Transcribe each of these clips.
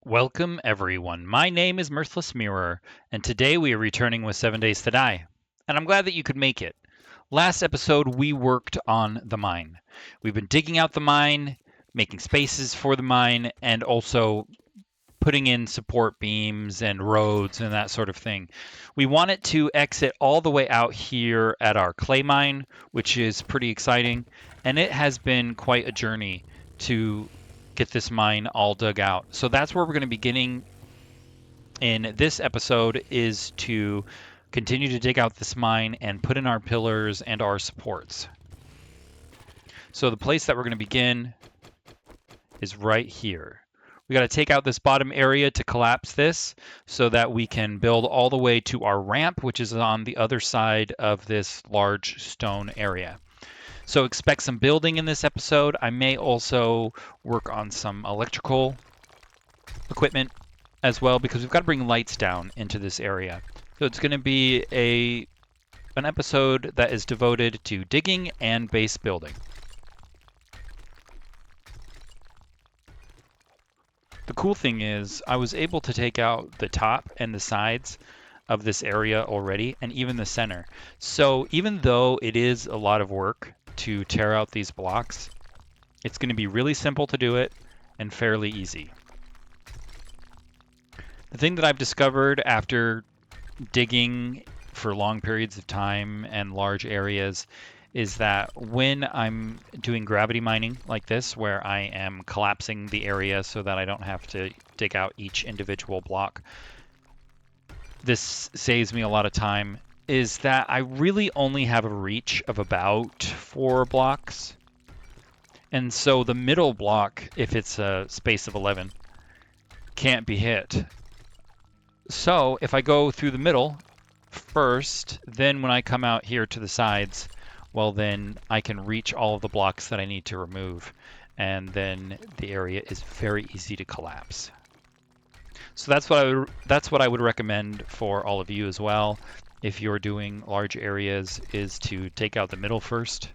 Welcome, everyone. My name is Mirthless Mirror, and today we are returning with 7 Days to Die. And I'm glad that you could make it. Last episode, we worked on the mine. We've been digging out the mine, making spaces for the mine, and also putting in support beams and roads and that sort of thing. We want it to exit all the way out here at our clay mine, which is pretty exciting. And it has been quite a journey to get this mine all dug out. So that's where we're going to be beginning in this episode is to continue to dig out this mine and put in our pillars and our supports. So the place that we're going to begin is right here. We got to take out this bottom area to collapse this so that we can build all the way to our ramp, which is on the other side of this large stone area. So expect some building in this episode. I may also work on some electrical equipment as well because we've got to bring lights down into this area. So it's going to be an episode that is devoted to digging and base building. The cool thing is I was able to take out the top and the sides of this area already, and even the center. So even though it is a lot of work to tear out these blocks, it's going to be really simple to do it and fairly easy. The thing that I've discovered after digging for long periods of time and large areas is that when I'm doing gravity mining like this, where I am collapsing the area so that I don't have to dig out each individual block, this saves me a lot of time, is that I really only have a reach of about 4 blocks. And so the middle block, if it's a space of 11, can't be hit. So if I go through the middle first, then when I come out here to the sides, well, then I can reach all of the blocks that I need to remove, and then the area is very easy to collapse. So that's what I would recommend for all of you as well. If you're doing large areas, is to take out the middle first,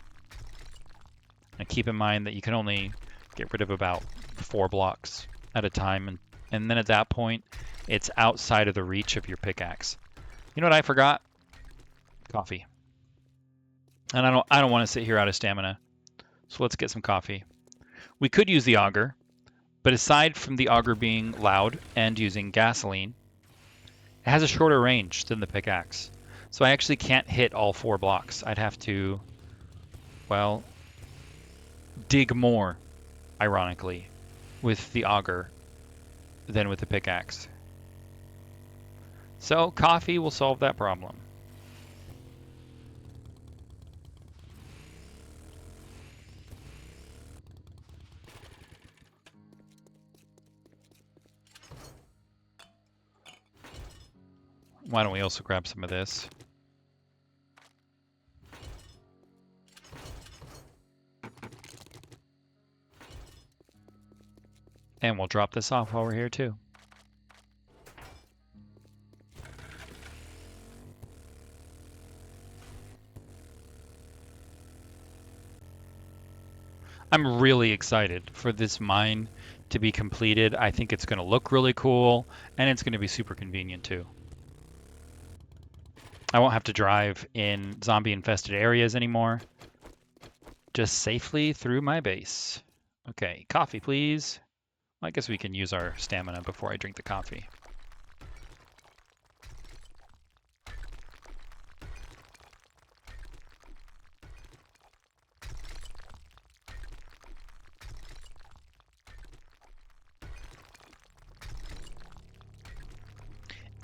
and keep in mind that you can only get rid of about 4 blocks at a time, and then at that point, it's outside of the reach of your pickaxe. You know what I forgot? Coffee. And I don't want to sit here out of stamina. So let's get some coffee. We could use the auger, but aside from the auger being loud and using gasoline, it has a shorter range than the pickaxe. So I actually can't hit all 4 blocks. I'd have to, well, dig more, ironically, with the auger than with the pickaxe. So coffee will solve that problem. Why don't we also grab some of this? And we'll drop this off while we're here too. I'm really excited for this mine to be completed. I think it's going to look really cool, and it's going to be super convenient too. I won't have to drive in zombie-infested areas anymore. Just safely through my base. Okay, coffee, please. I guess we can use our stamina before I drink the coffee.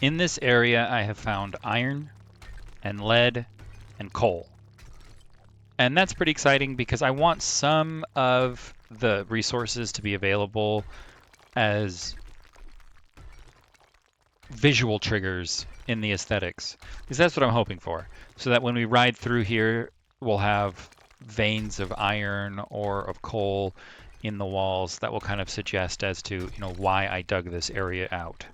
In this area, I have found iron and lead and coal. And that's pretty exciting because I want some of the resources to be available as visual triggers in the aesthetics, because that's what I'm hoping for. So that when we ride through here, we'll have veins of iron or of coal in the walls that will kind of suggest as to, why I dug this area out.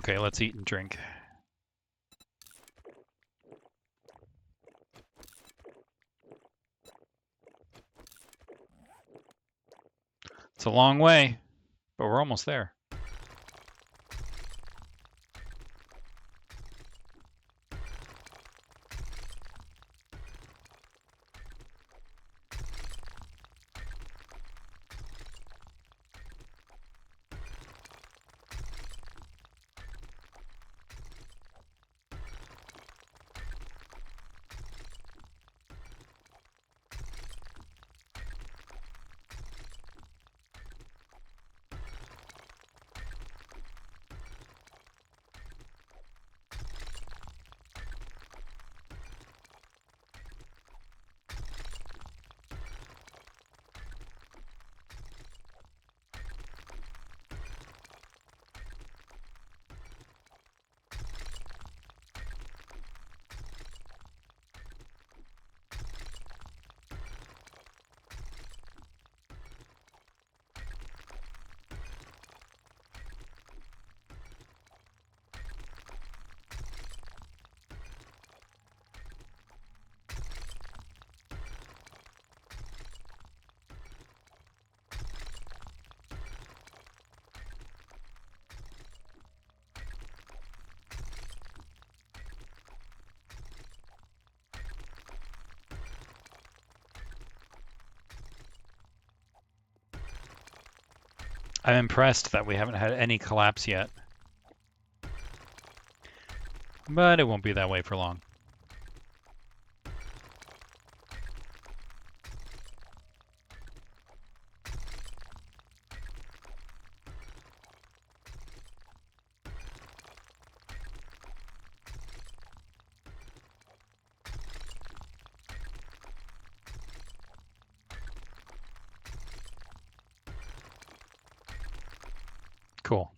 Okay, let's eat and drink. It's a long way, but we're almost there. I'm impressed that we haven't had any collapse yet. But it won't be that way for long. Cool.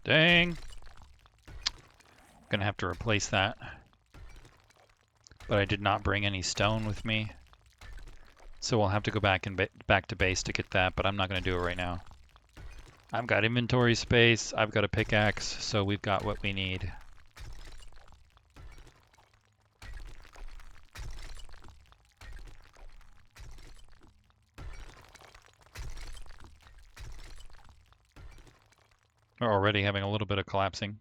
Dang. Gonna have to replace that. But I did not bring any stone with me. So we'll have to go back and back to base to get that, but I'm not gonna do it right now. I've got inventory space, I've got a pickaxe, so we've got what we need. We're already having a little bit of collapsing.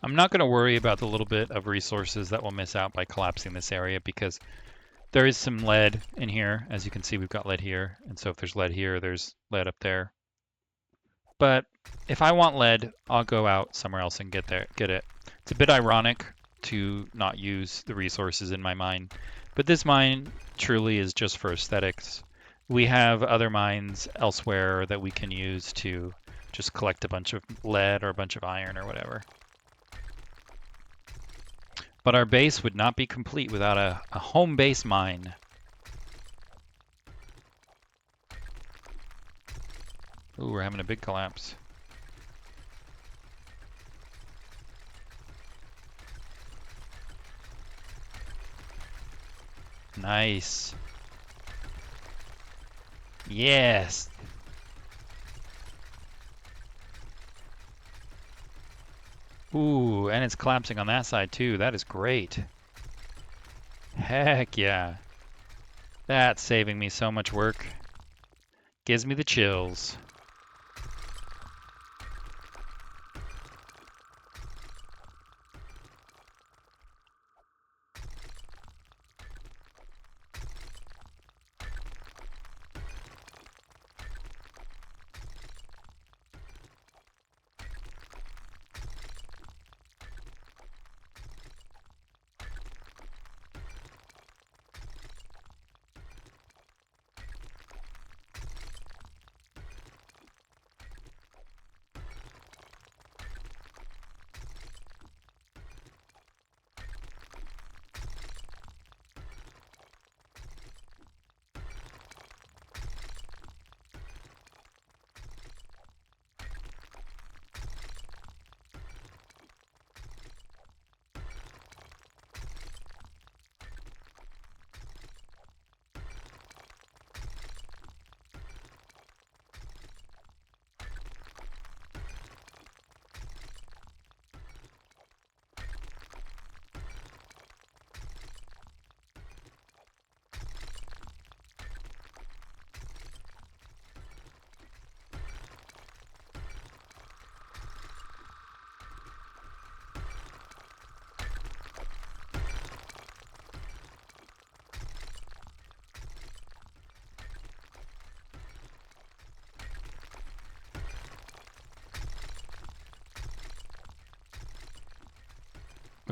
I'm not going to worry about the little bit of resources that we'll miss out by collapsing this area because there is some lead in here. As you can see, we've got lead here. And so if there's lead here, there's lead up there. But if I want lead, I'll go out somewhere else and get it. It's a bit ironic to not use the resources in my mine, but this mine truly is just for aesthetics. We have other mines elsewhere that we can use to just collect a bunch of lead or a bunch of iron or whatever. But our base would not be complete without a home base mine. Ooh, we're having a big collapse. Nice. Yes. Ooh, and it's collapsing on that side too. That is great. Heck yeah. That's saving me so much work. Gives me the chills.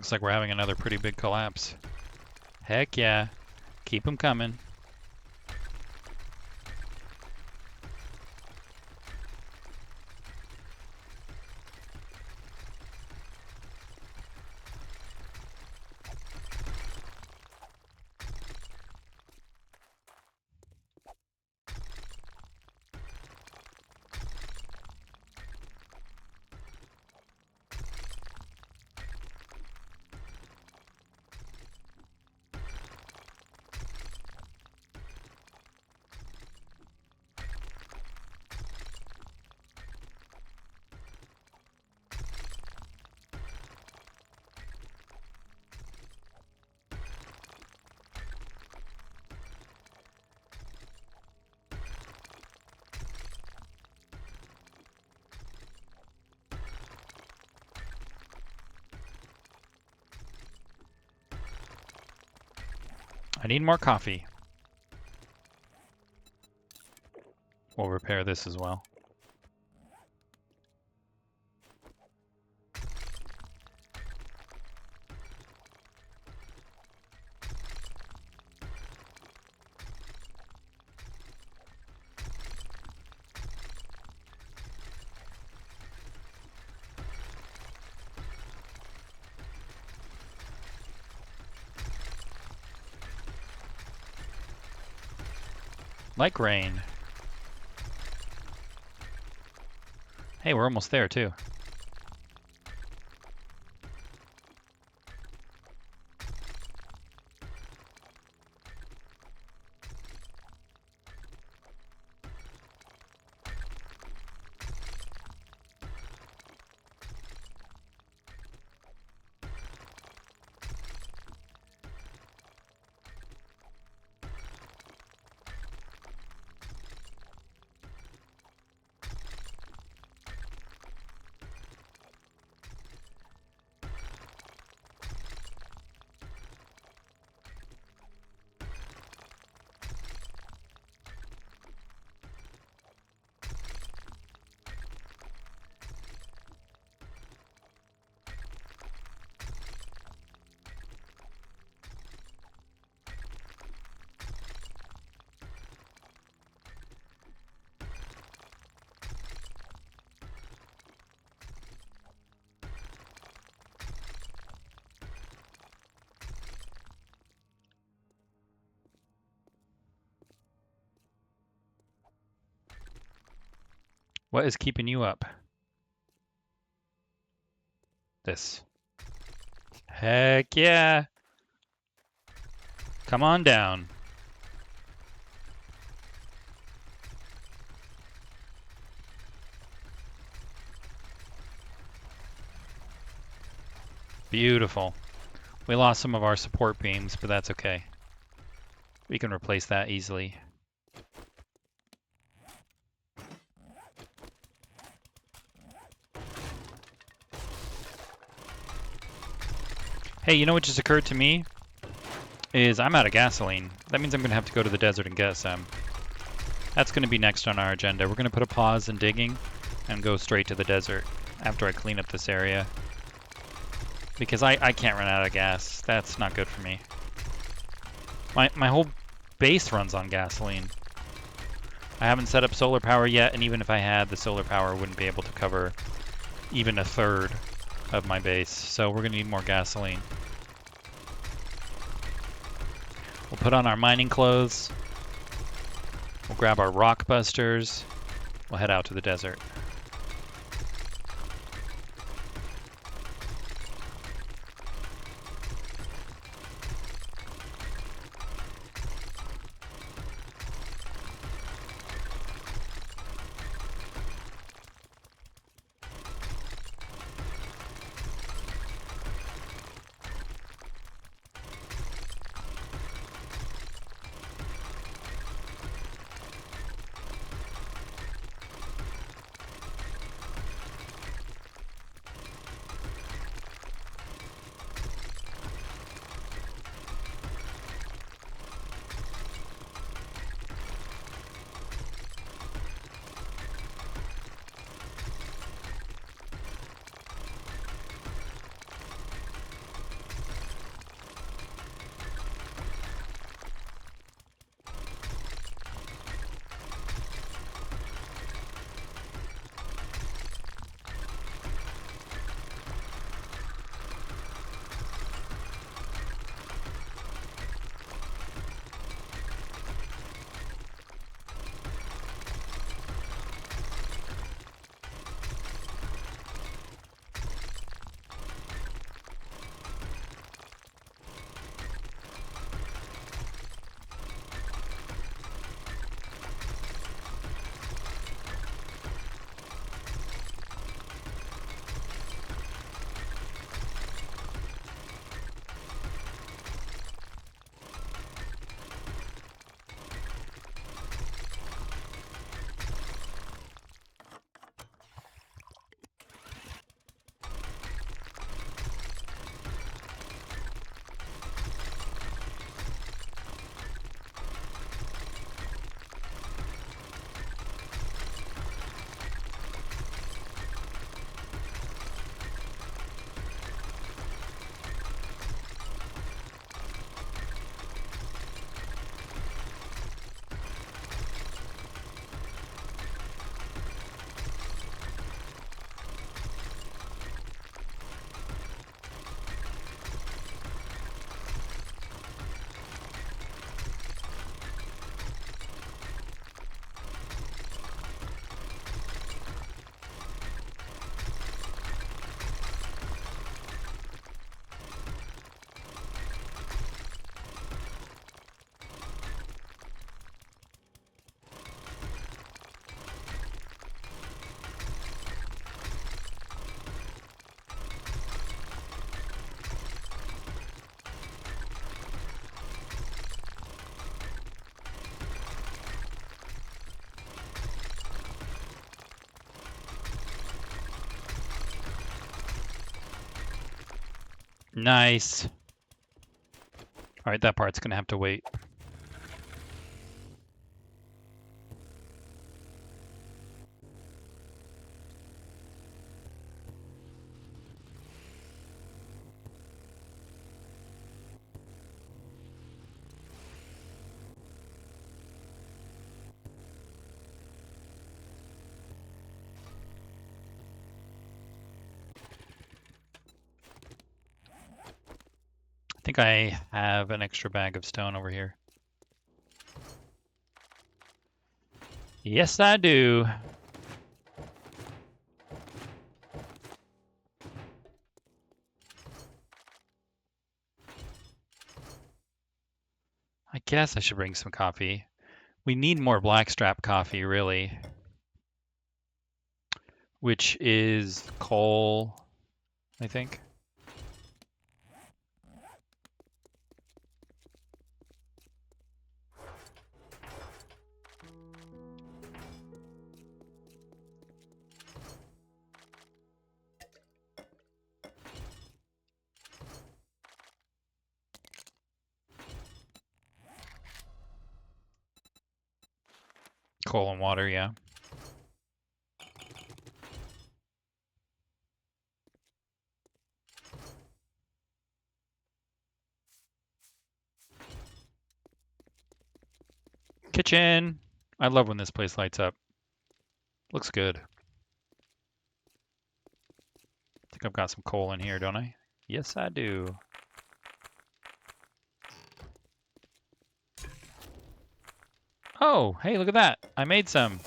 Looks like we're having another pretty big collapse. Heck yeah. Keep them coming. I need more coffee. We'll repair this as well. Like rain. Hey, we're almost there too. What is keeping you up? This. Heck yeah! Come on down. Beautiful. We lost some of our support beams, but that's okay. We can replace that easily. Hey, you know what just occurred to me? Is I'm out of gasoline. That means I'm going to have to go to the desert and get some. That's going to be next on our agenda. We're going to put a pause in digging and go straight to the desert after I clean up this area. Because I can't run out of gas. That's not good for me. My whole base runs on gasoline. I haven't set up solar power yet, and even if I had, the solar power wouldn't be able to cover even a third of my base. So we're going to need more gasoline. We'll put on our mining clothes. We'll grab our rock busters. We'll head out to the desert. Nice. All right, that part's gonna have to wait. I think I have an extra bag of stone over here. Yes, I do. I guess I should bring some coffee. We need more blackstrap coffee, really, which is coal, I think. Coal and water, yeah. Kitchen! I love when this place lights up. Looks good. I think I've got some coal in here, don't I? Yes, I do. Oh, hey, look at that. I made some.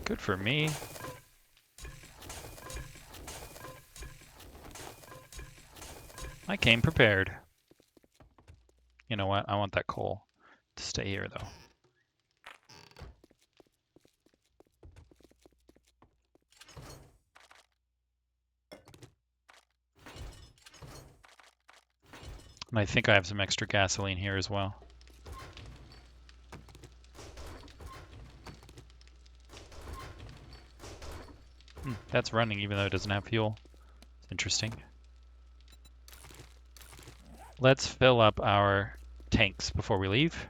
Good for me. I came prepared. You know what? I want that coal to stay here, though. And I think I have some extra gasoline here as well. That's running even though it doesn't have fuel. Interesting. Let's fill up our tanks before we leave.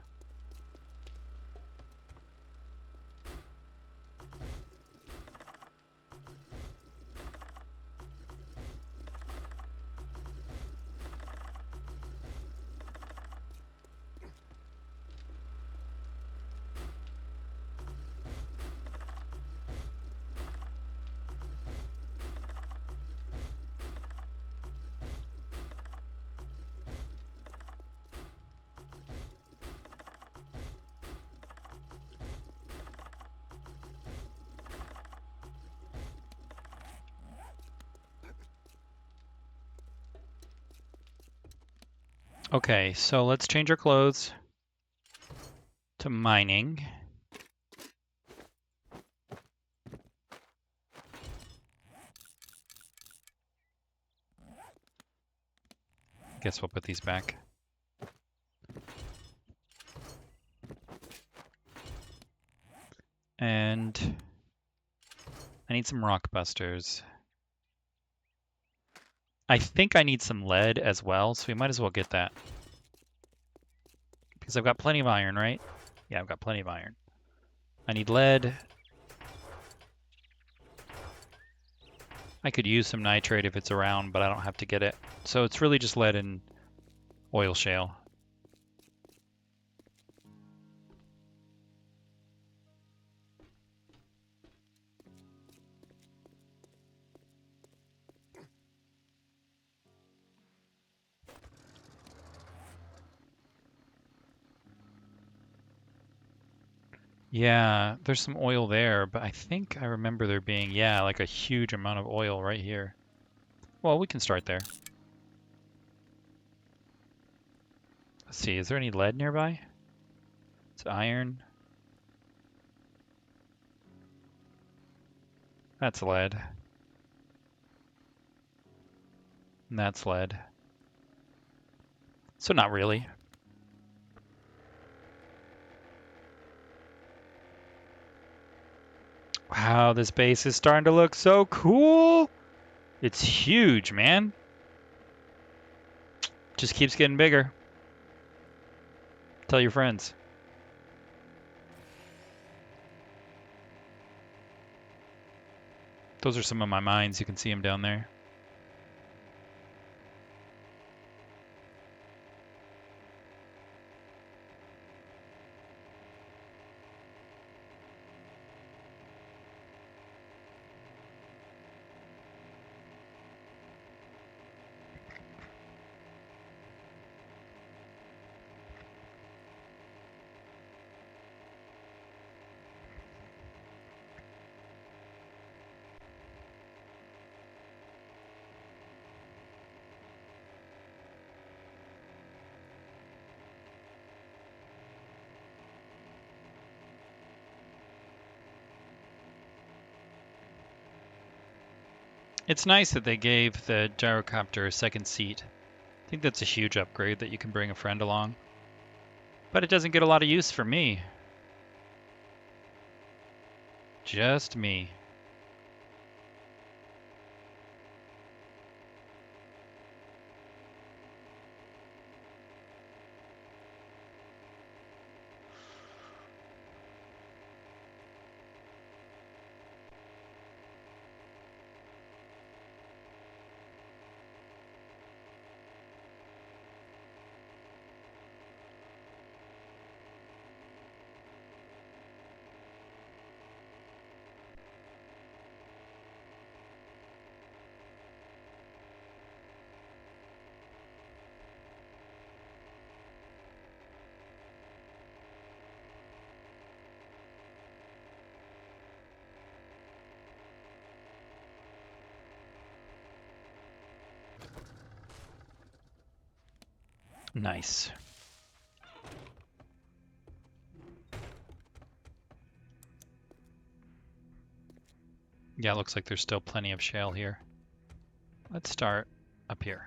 Okay, so let's change our clothes to mining. Guess we'll put these back. And I need some rock busters. I think I need some lead as well, so we might as well get that. Because I've got plenty of iron, right? Yeah, I've got plenty of iron. I need lead. I could use some nitrate if it's around, but I don't have to get it. So it's really just lead and oil shale. Yeah, there's some oil there, but I think I remember there being, yeah, like a huge amount of oil right here. Well, we can start there. Let's see, is there any lead nearby? It's iron. That's lead. And that's lead. So not really. Wow, this base is starting to look so cool. It's huge, man. Just keeps getting bigger. Tell your friends. Those are some of my mines. You can see them down there. It's nice that they gave the gyrocopter a second seat. I think that's a huge upgrade that you can bring a friend along. But it doesn't get a lot of use for me. Just me. Nice. Yeah, it looks like there's still plenty of shale here. Let's start up here.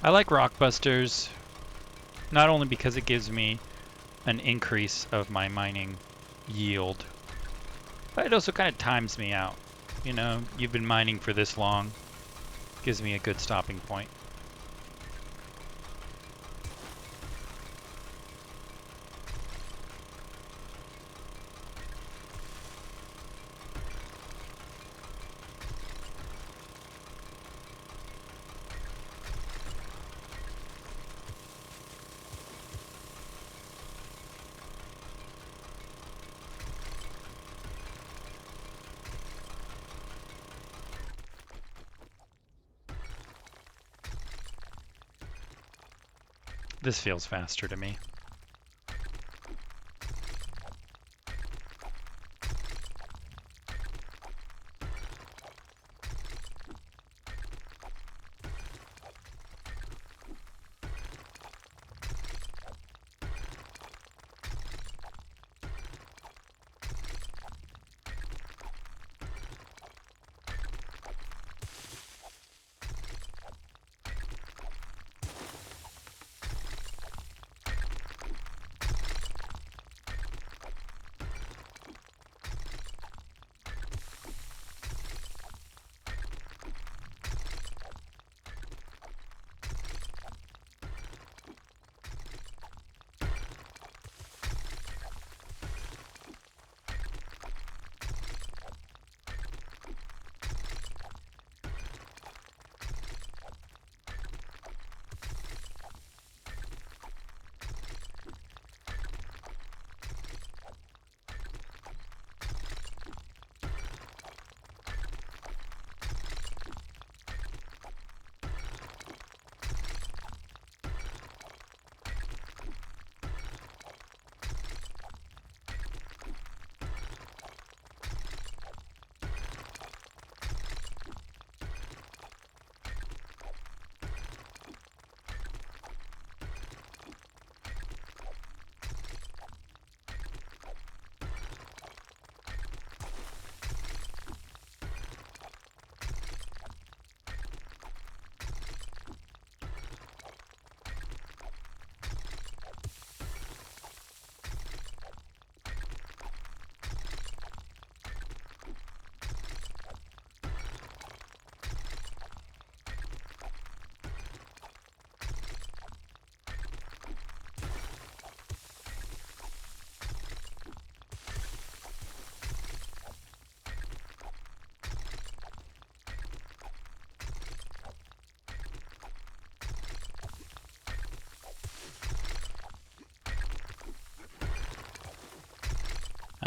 I like rock busters, not only because it gives me an increase of my mining yield, but it also kind of times me out. You know, you've been mining for this long, gives me a good stopping point. This feels faster to me.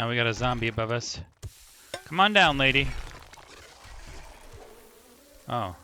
Now we got a zombie above us. Come on down, lady. Oh.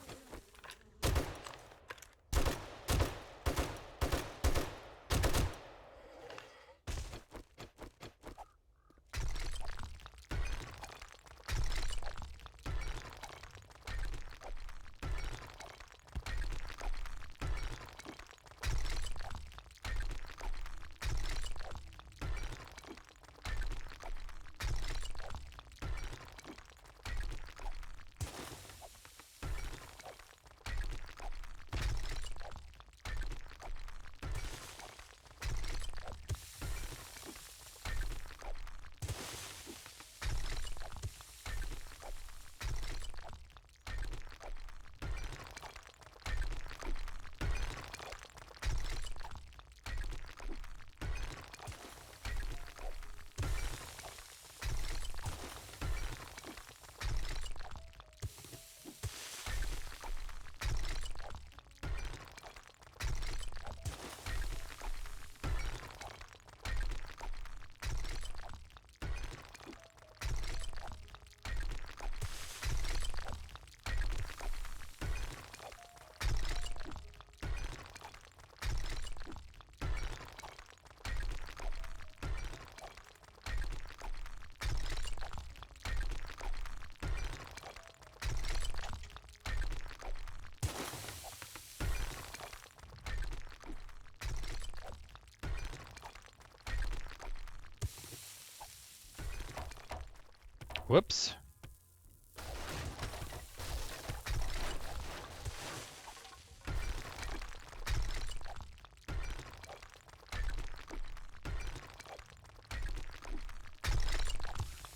Whoops.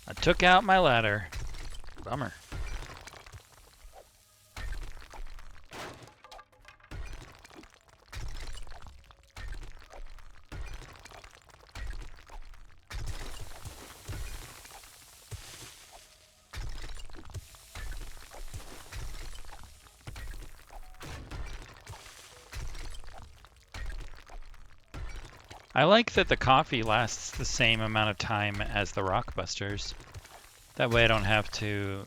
I took out my ladder. Bummer. I like that the coffee lasts the same amount of time as the rock busters. That way I don't have to,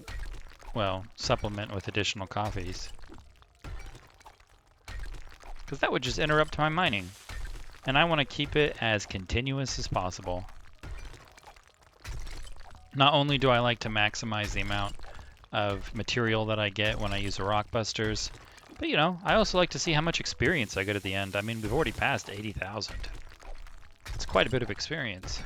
well, supplement with additional coffees. Because that would just interrupt my mining. And I want to keep it as continuous as possible. Not only do I like to maximize the amount of material that I get when I use the rock busters, but you know, I also like to see how much experience I get at the end. I mean, we've already passed 80,000. It's quite a bit of experience.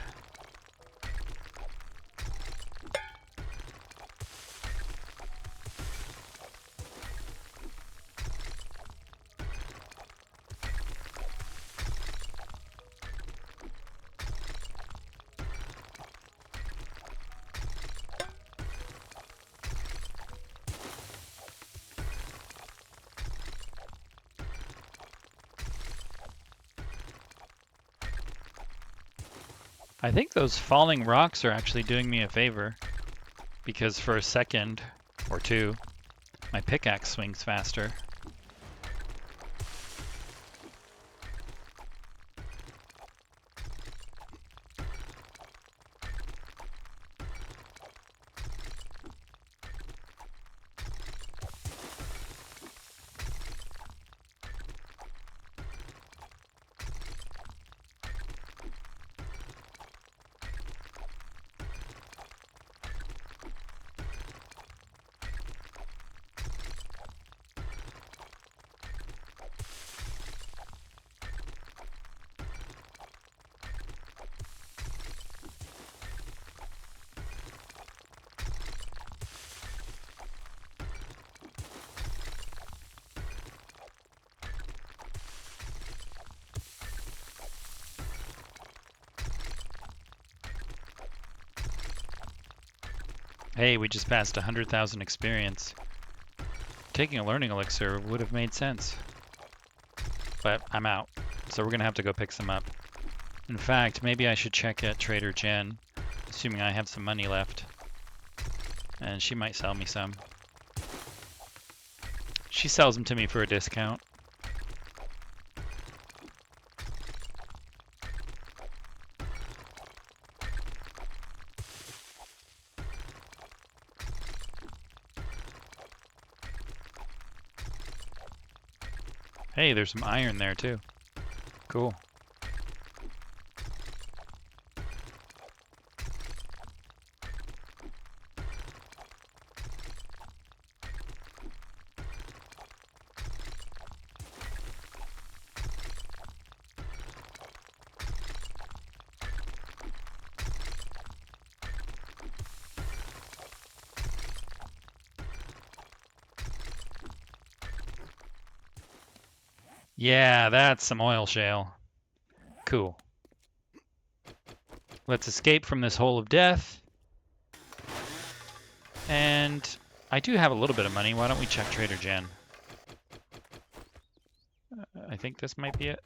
I think those falling rocks are actually doing me a favor, because for a second or two, my pickaxe swings faster. Hey, we just passed 100,000 experience. Taking a learning elixir would have made sense. But I'm out, so we're gonna have to go pick some up. In fact, maybe I should check at Trader Jen, assuming I have some money left. And she might sell me some. She sells them to me for a discount. Hey, there's some iron there too. Cool. Yeah, that's some oil shale. Cool. Let's escape from this hole of death. And I do have a little bit of money. Why don't we check Trader Jen? I think this might be it.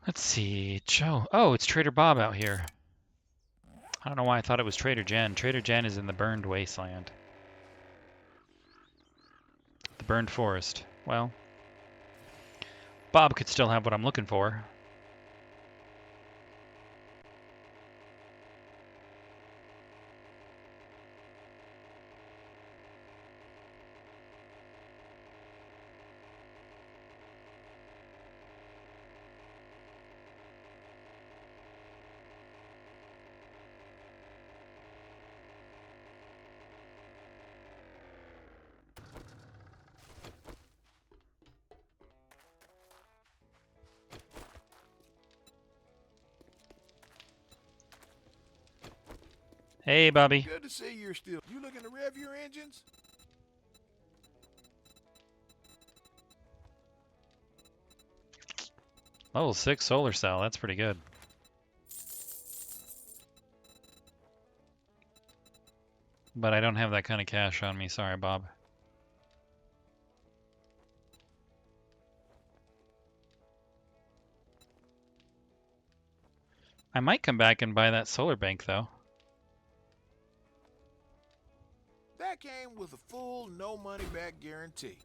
Let's see. Joe. Oh, it's Trader Bob out here. I don't know why I thought it was Trader Jen. Trader Jen is in the burned wasteland. The burned forest. Well, Bob could still have what I'm looking for. Hey, Bobby. Good to see you're still. You looking to rev your engines? Level 6 solar cell. That's pretty good. But I don't have that kind of cash on me. Sorry, Bob. I might come back and buy that solar bank, though. That came with a full no money back guarantee.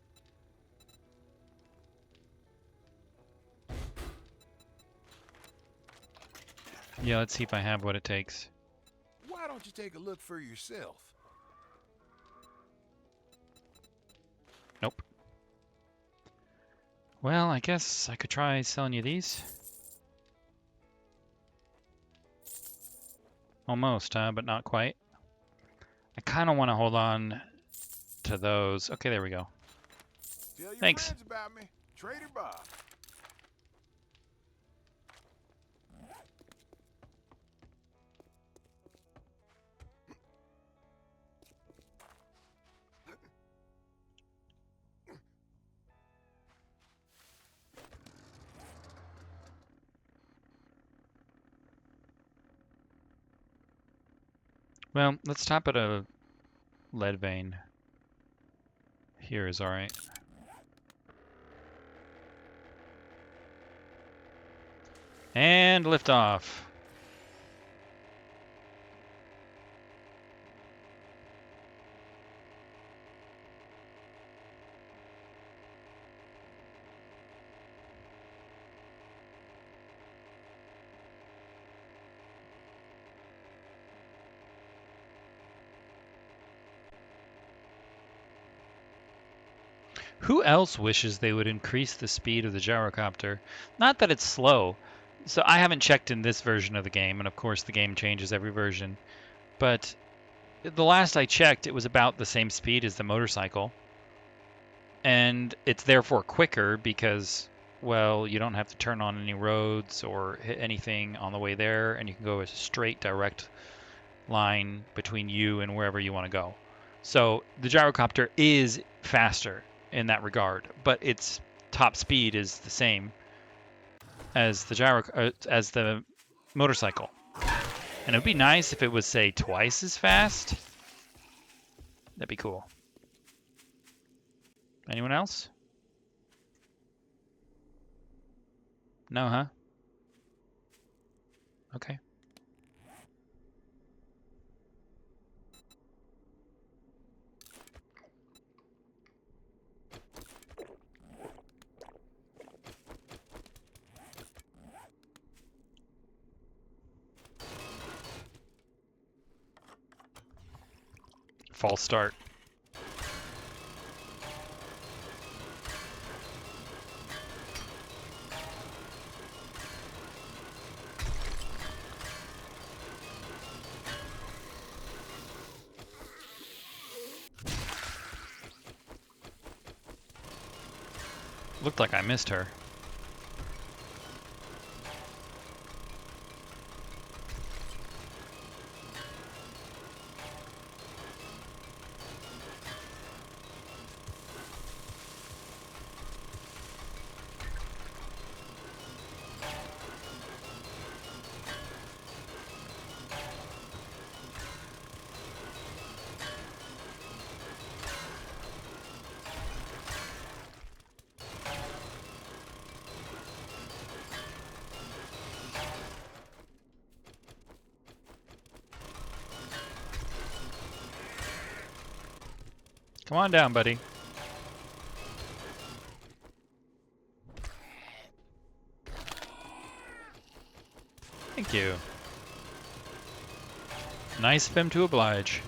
Yeah, let's see if I have what it takes. Why don't you take a look for yourself? Nope. Well, I guess I could try selling you these. Almost, but not quite. I kind of want to hold on to those. Okay, there we go. Tell your Thanks. friends about me. Trader Bob. Well, let's stop at a lead vein. Here is all right. And lift off. Who else wishes they would increase the speed of the gyrocopter? Not that it's slow. So I haven't checked in this version of the game, and of course the game changes every version. But the last I checked, it was about the same speed as the motorcycle. And it's therefore quicker because, well, you don't have to turn on any roads or hit anything on the way there, and you can go a straight, direct line between you and wherever you want to go. So the gyrocopter is faster in that regard, but its top speed is the same as the motorcycle. And it would be nice if it was, say, twice as fast. That'd be cool. Anyone else? No, huh? Okay. False start. Looked like I missed her. Come on down, buddy. Thank you. Nice of him to oblige.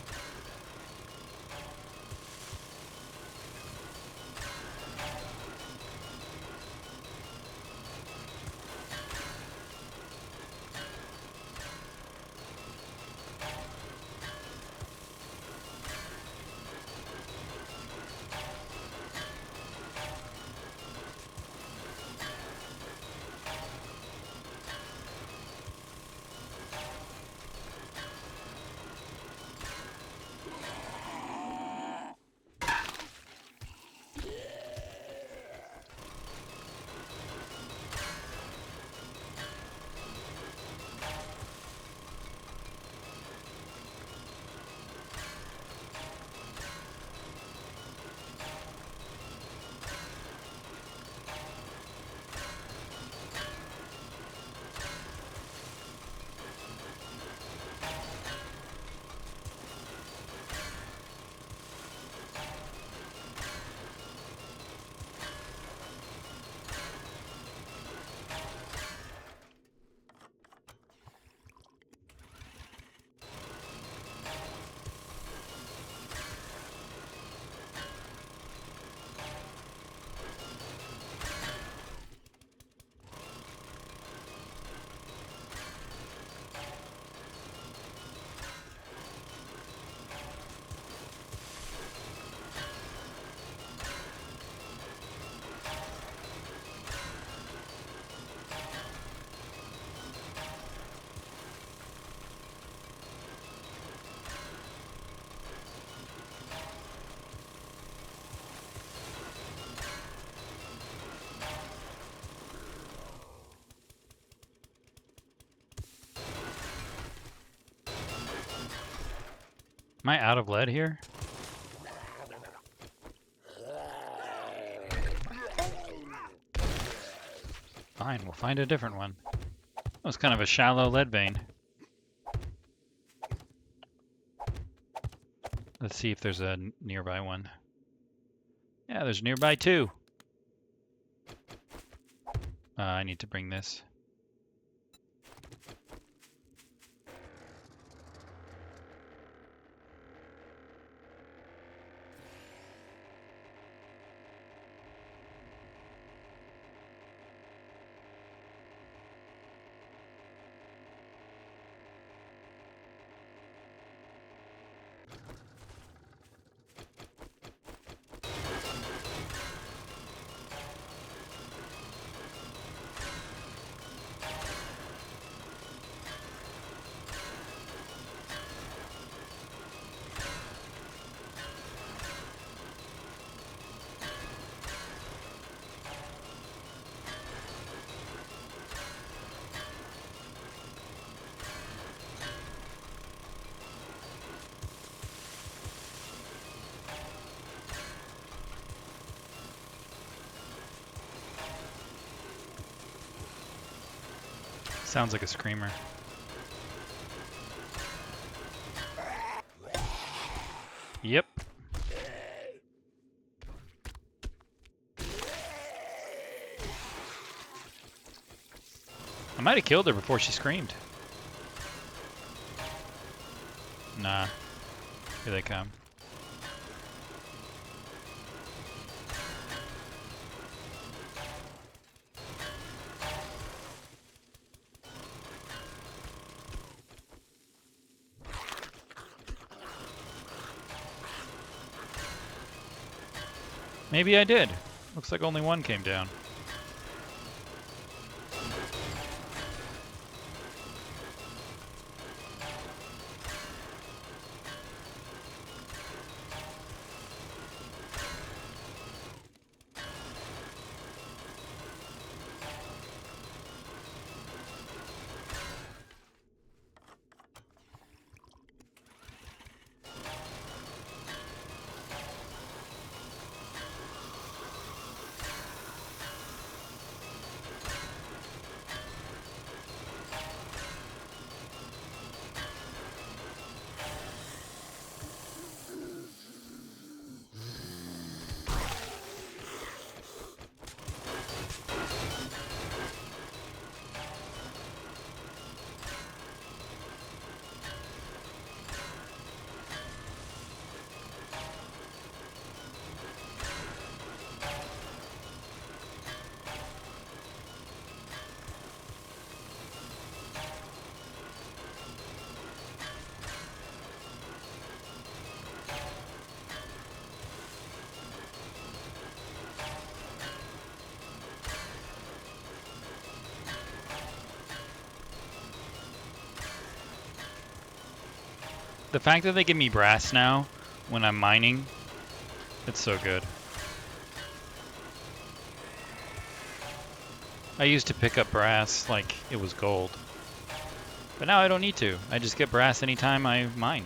Am I out of lead here? Fine, we'll find a different one. That was kind of a shallow lead vein. Let's see if there's a nearby one. Yeah, there's nearby two. I need to bring this. Sounds like a screamer. Yep. I might have killed her before she screamed. Nah. Here they come. Maybe I did. Looks like only one came down. The fact that they give me brass now when I'm mining, it's so good. I used to pick up brass like it was gold. But now I don't need to. I just get brass anytime I mine.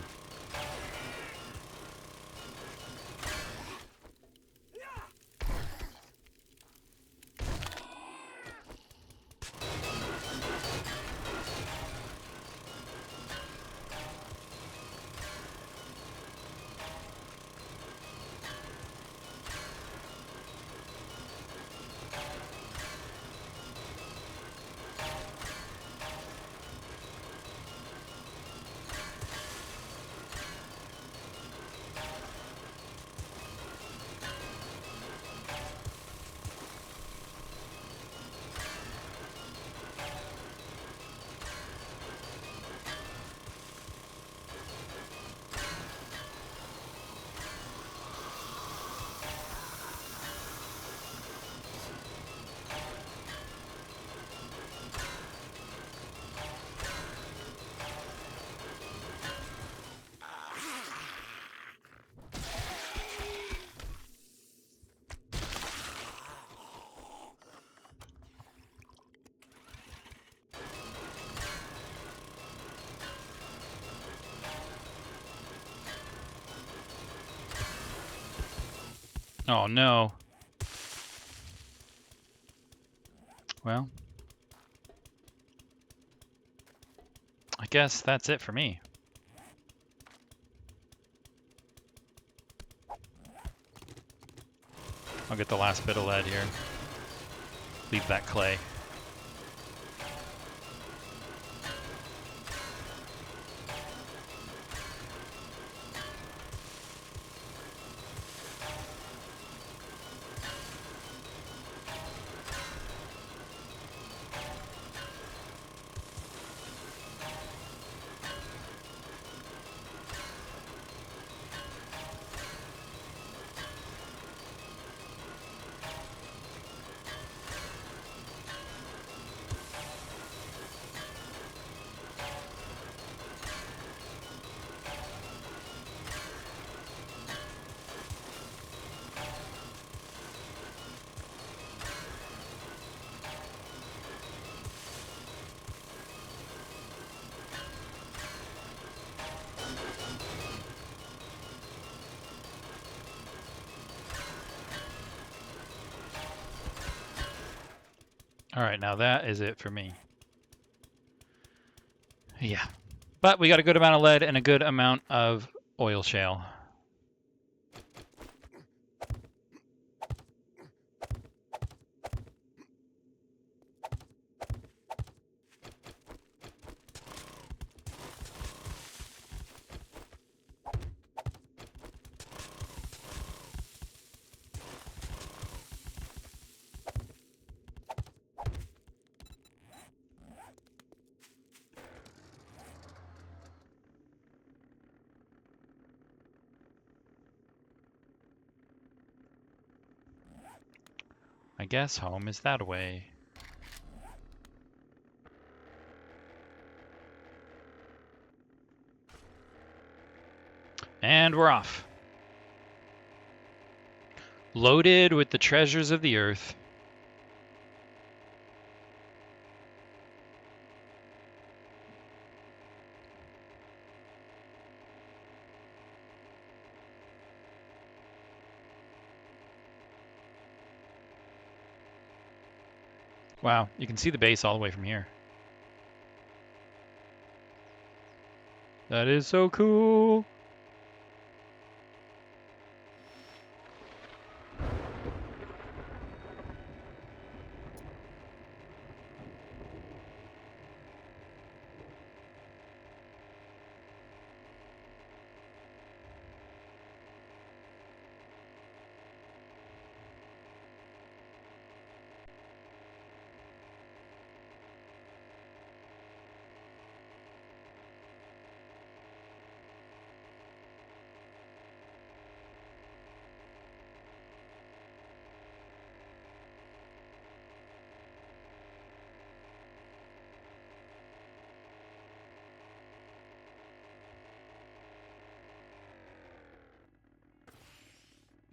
Oh no. Well, I guess that's it for me. I'll get the last bit of lead here. Leave that clay. All right, now that is it for me. Yeah. But we got a good amount of lead and a good amount of oil shale. I guess home is that way. And we're off. Loaded with the treasures of the earth. Wow, you can see the base all the way from here. That is so cool.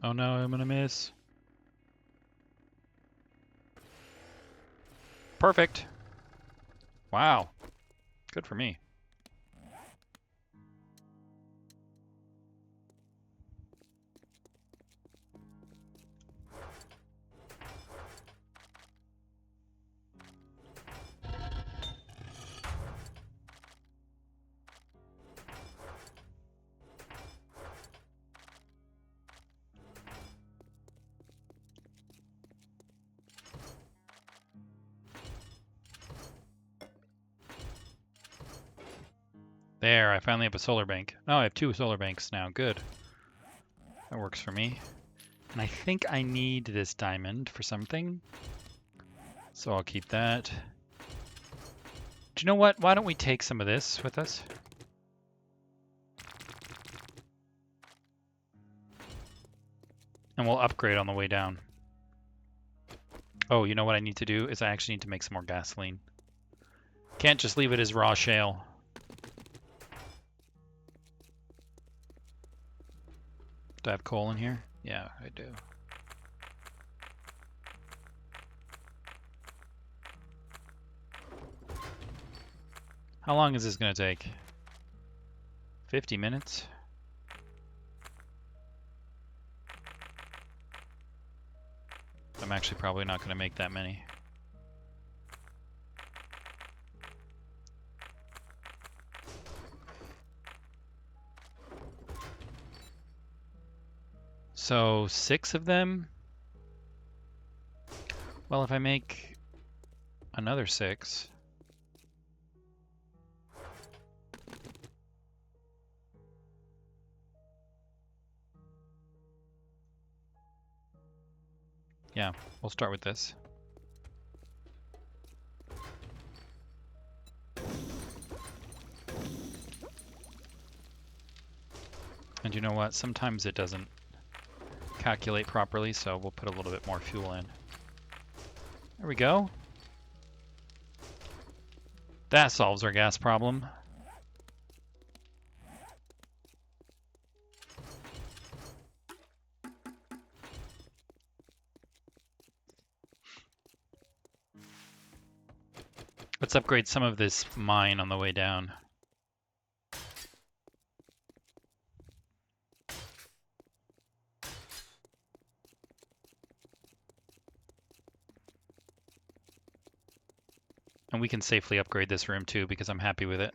Oh no, I'm gonna miss. Perfect. Wow. Good for me. There, I finally have a solar bank. Oh, I have 2 solar banks now. Good. That works for me. And I think I need this diamond for something. So I'll keep that. Do you know what? Why don't we take some of this with us? And we'll upgrade on the way down. Oh, you know what I need to do is I actually need to make some more gasoline. Can't just leave it as raw shale. Do I have coal in here? Yeah, I do. How long is this going to take? 50 minutes? I'm actually probably not going to make that many. So 6 of them? Well, if I make another 6... Yeah, we'll start with this. And you know what? Sometimes it doesn't calculate properly, so we'll put a little bit more fuel in. There we go. That solves our gas problem. Let's upgrade some of this mine on the way down. And we can safely upgrade this room too because I'm happy with it.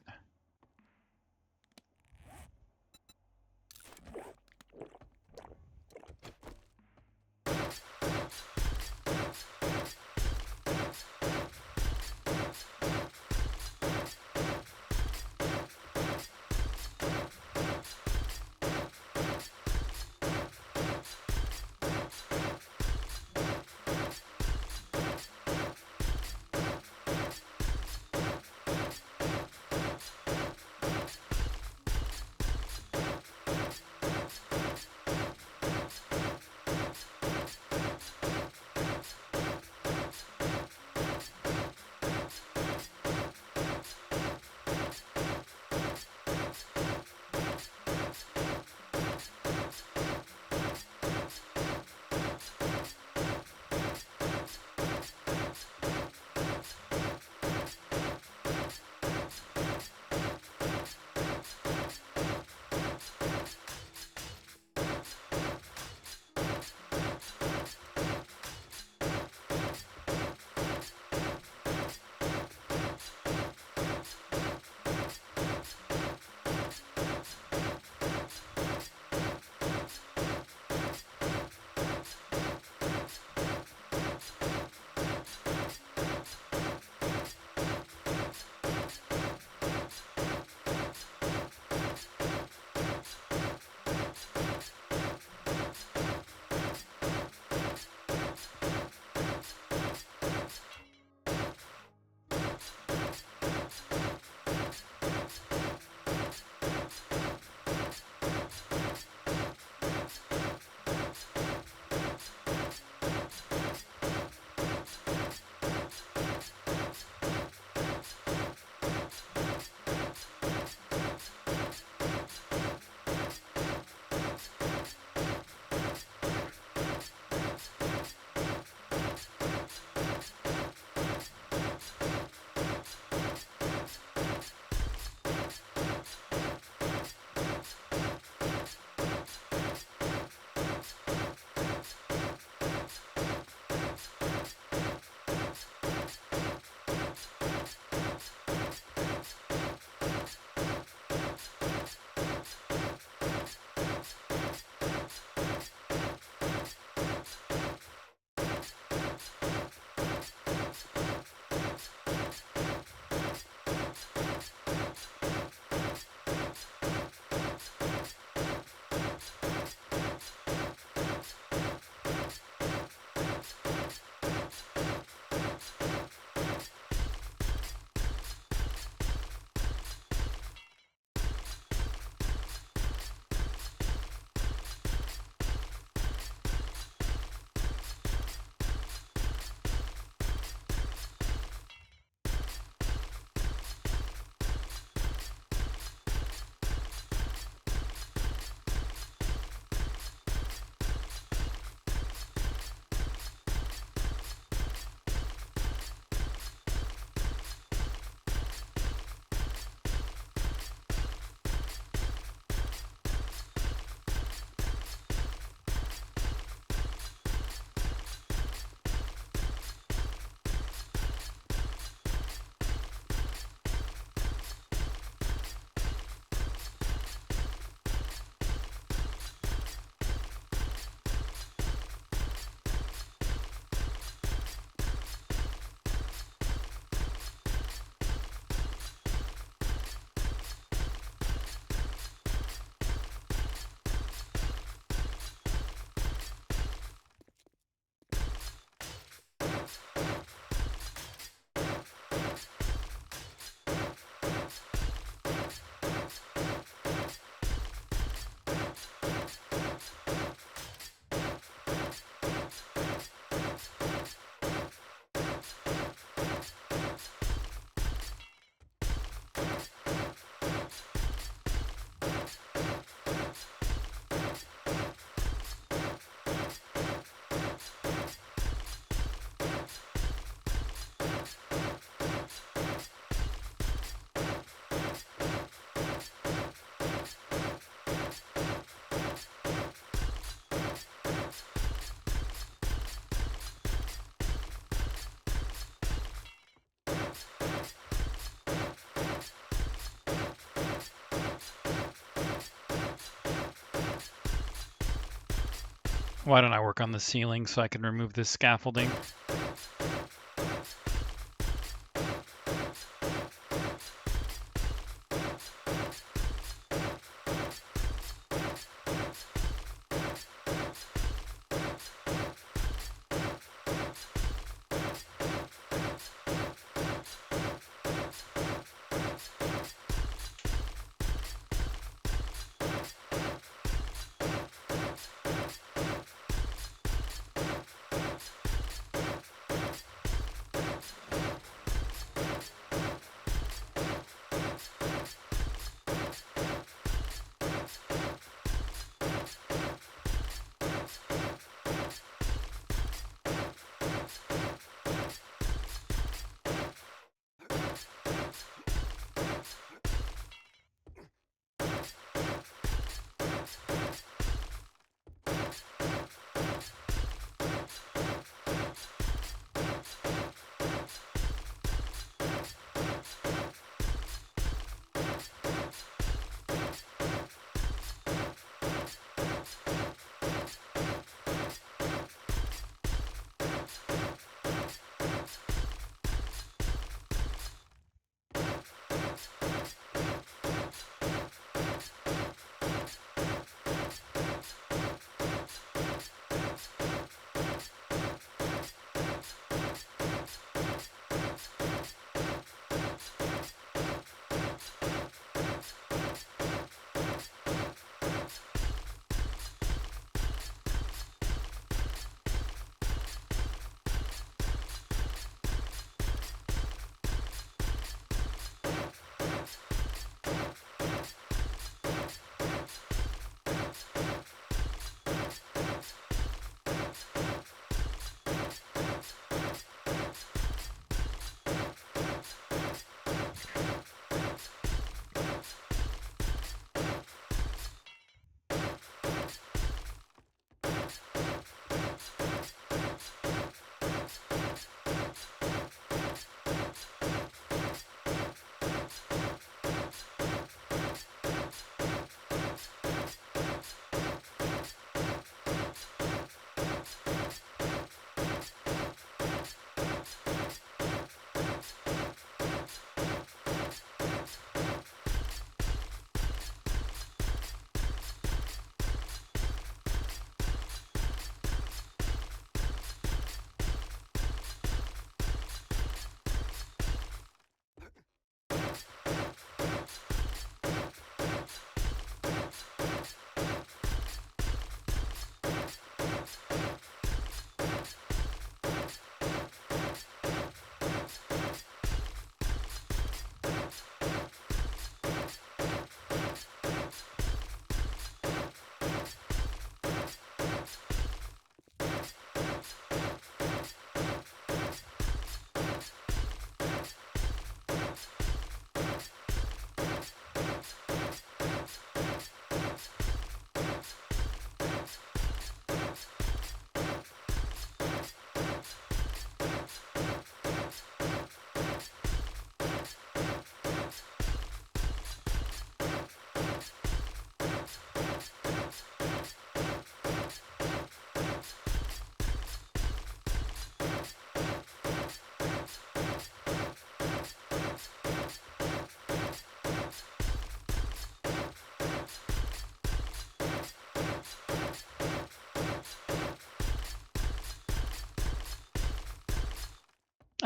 Why don't I work on the ceiling so I can remove this scaffolding?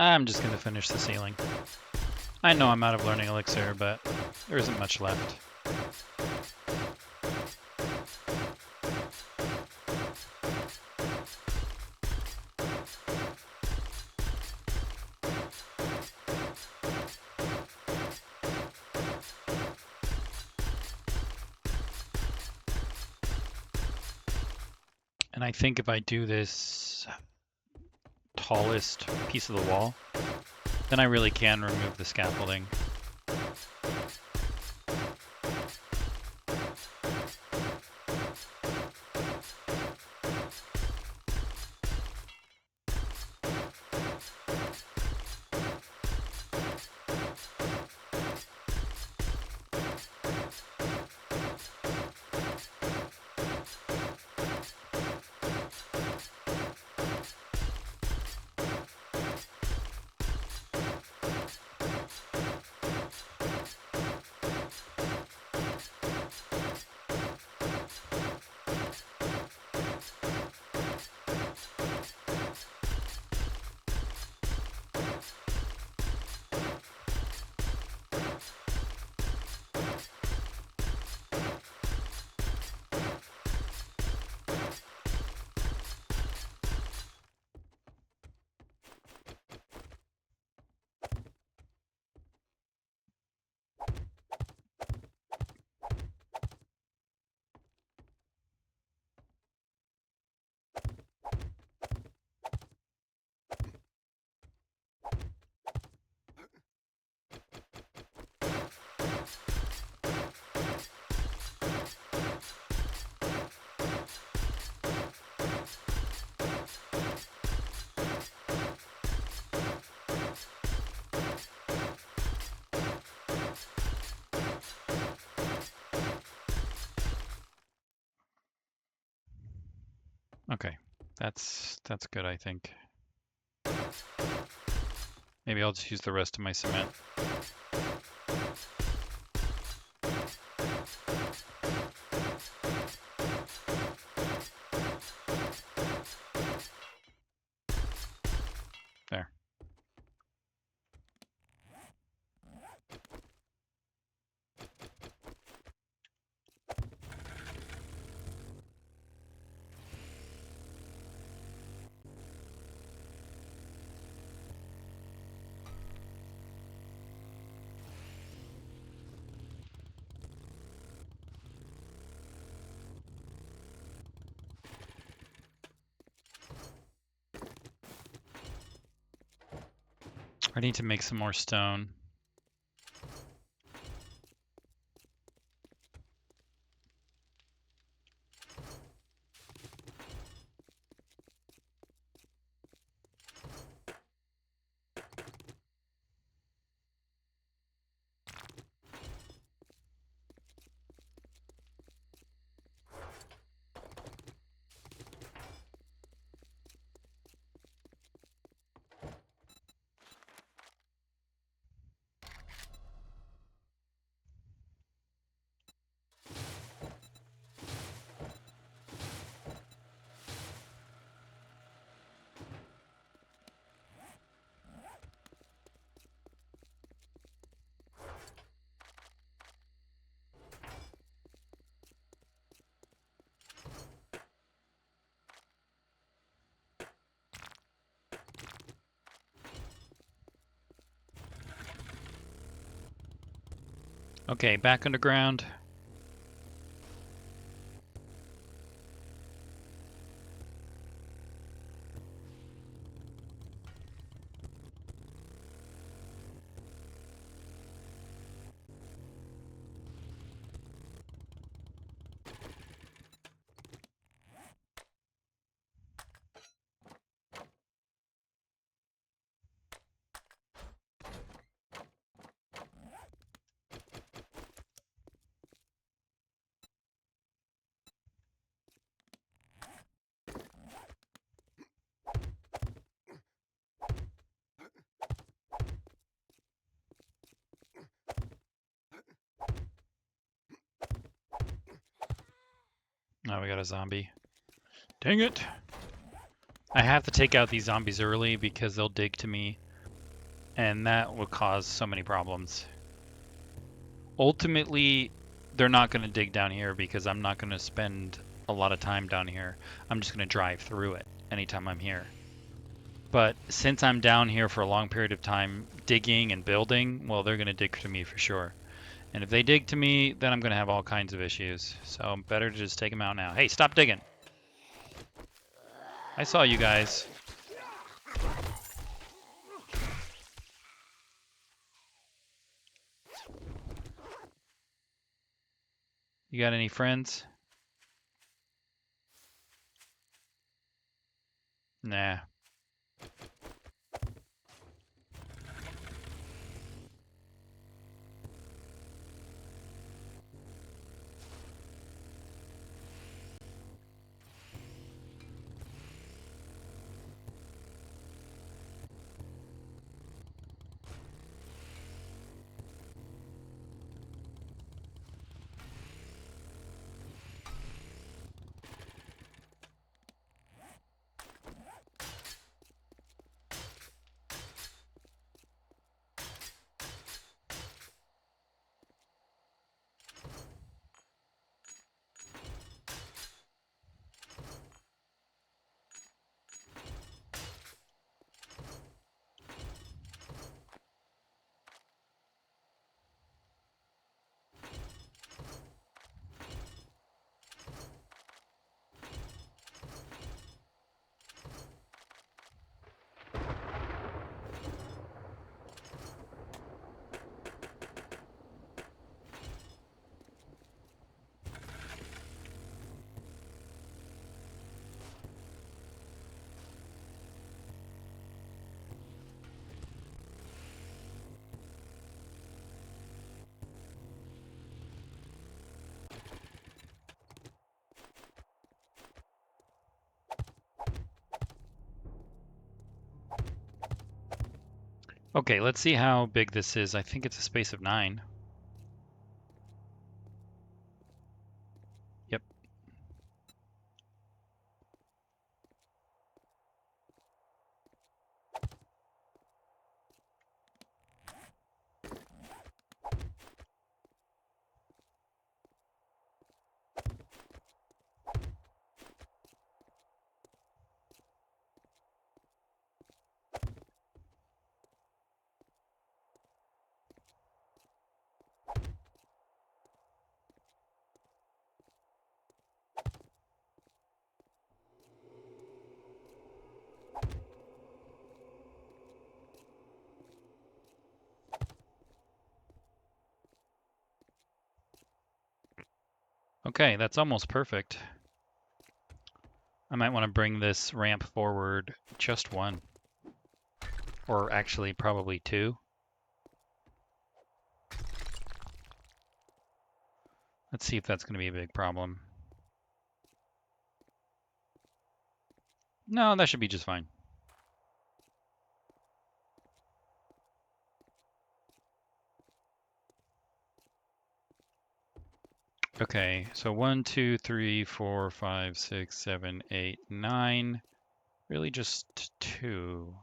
I'm just going to finish the ceiling. I know I'm out of learning elixir, but there isn't much left. And I think if I do this tallest piece of the wall, then I really can remove the scaffolding. Okay, that's good, I think. Maybe I'll just use the rest of my cement. There. I need to make some more stone. Okay, back underground. Now we got a zombie. Dang it! I have to take out these zombies early because they'll dig to me, and that will cause so many problems. Ultimately, they're not going to dig down here because I'm not going to spend a lot of time down here. I'm just going to drive through it anytime I'm here. But since I'm down here for a long period of time digging and building, well, they're going to dig to me for sure. And if they dig to me, then I'm going to have all kinds of issues. So better to just take them out now. Hey, stop digging. I saw you guys. You got any friends? Nah. Okay, let's see how big this is. I think it's a space of 9. Yep. Okay, that's almost perfect. I might want to bring this ramp forward just 1. Or actually, probably 2. Let's see if that's going to be a big problem. No, that should be just fine. Okay, so 1, 2, 3, 4, 5, 6, 7, 8, 9. Really just 2.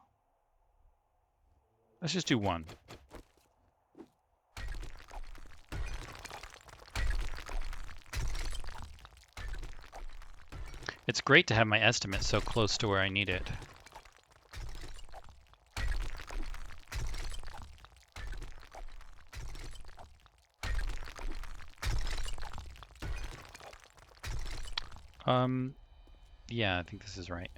Let's just do 1. It's great to have my estimate so close to where I need it. Yeah, I think this is right.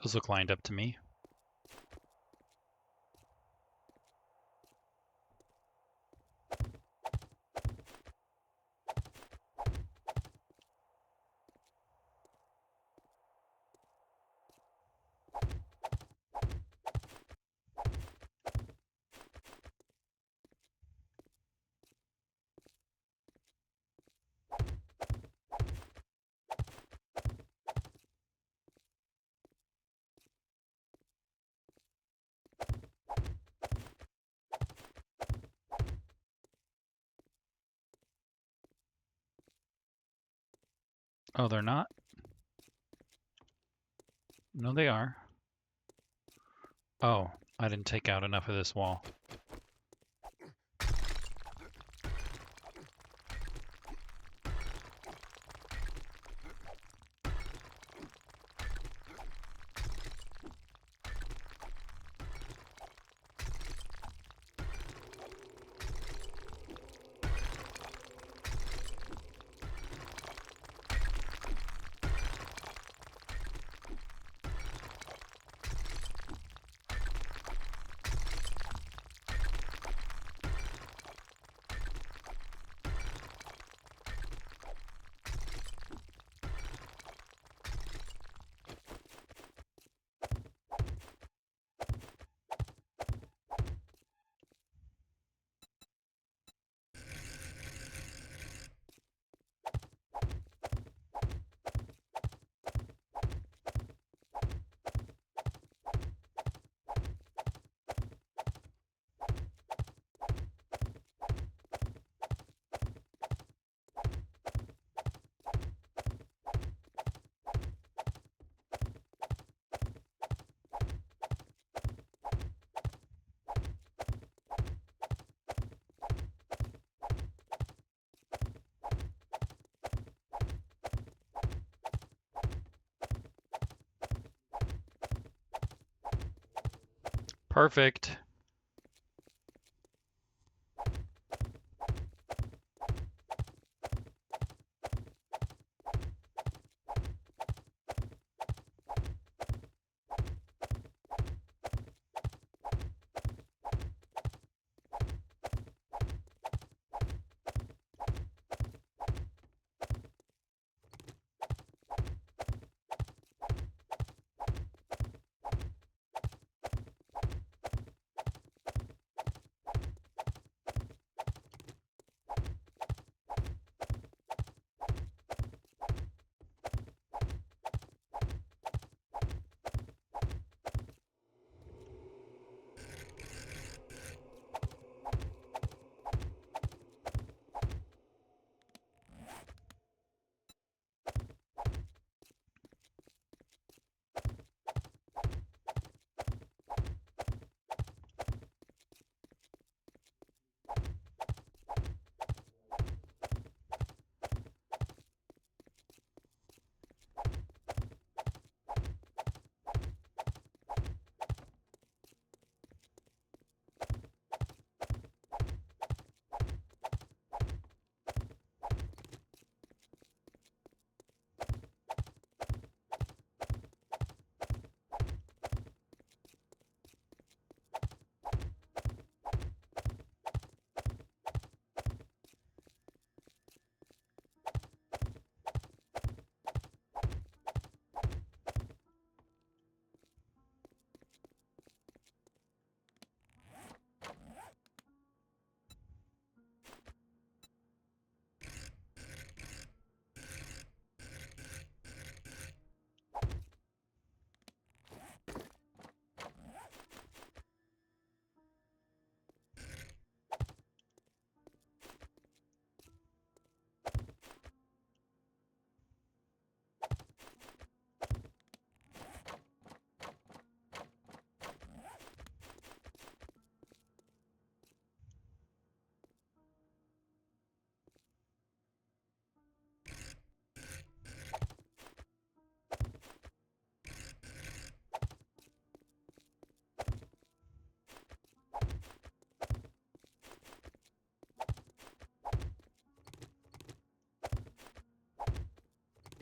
Those look lined up to me. Oh, they're not? No, they are. Oh, I didn't take out enough of this wall. Perfect.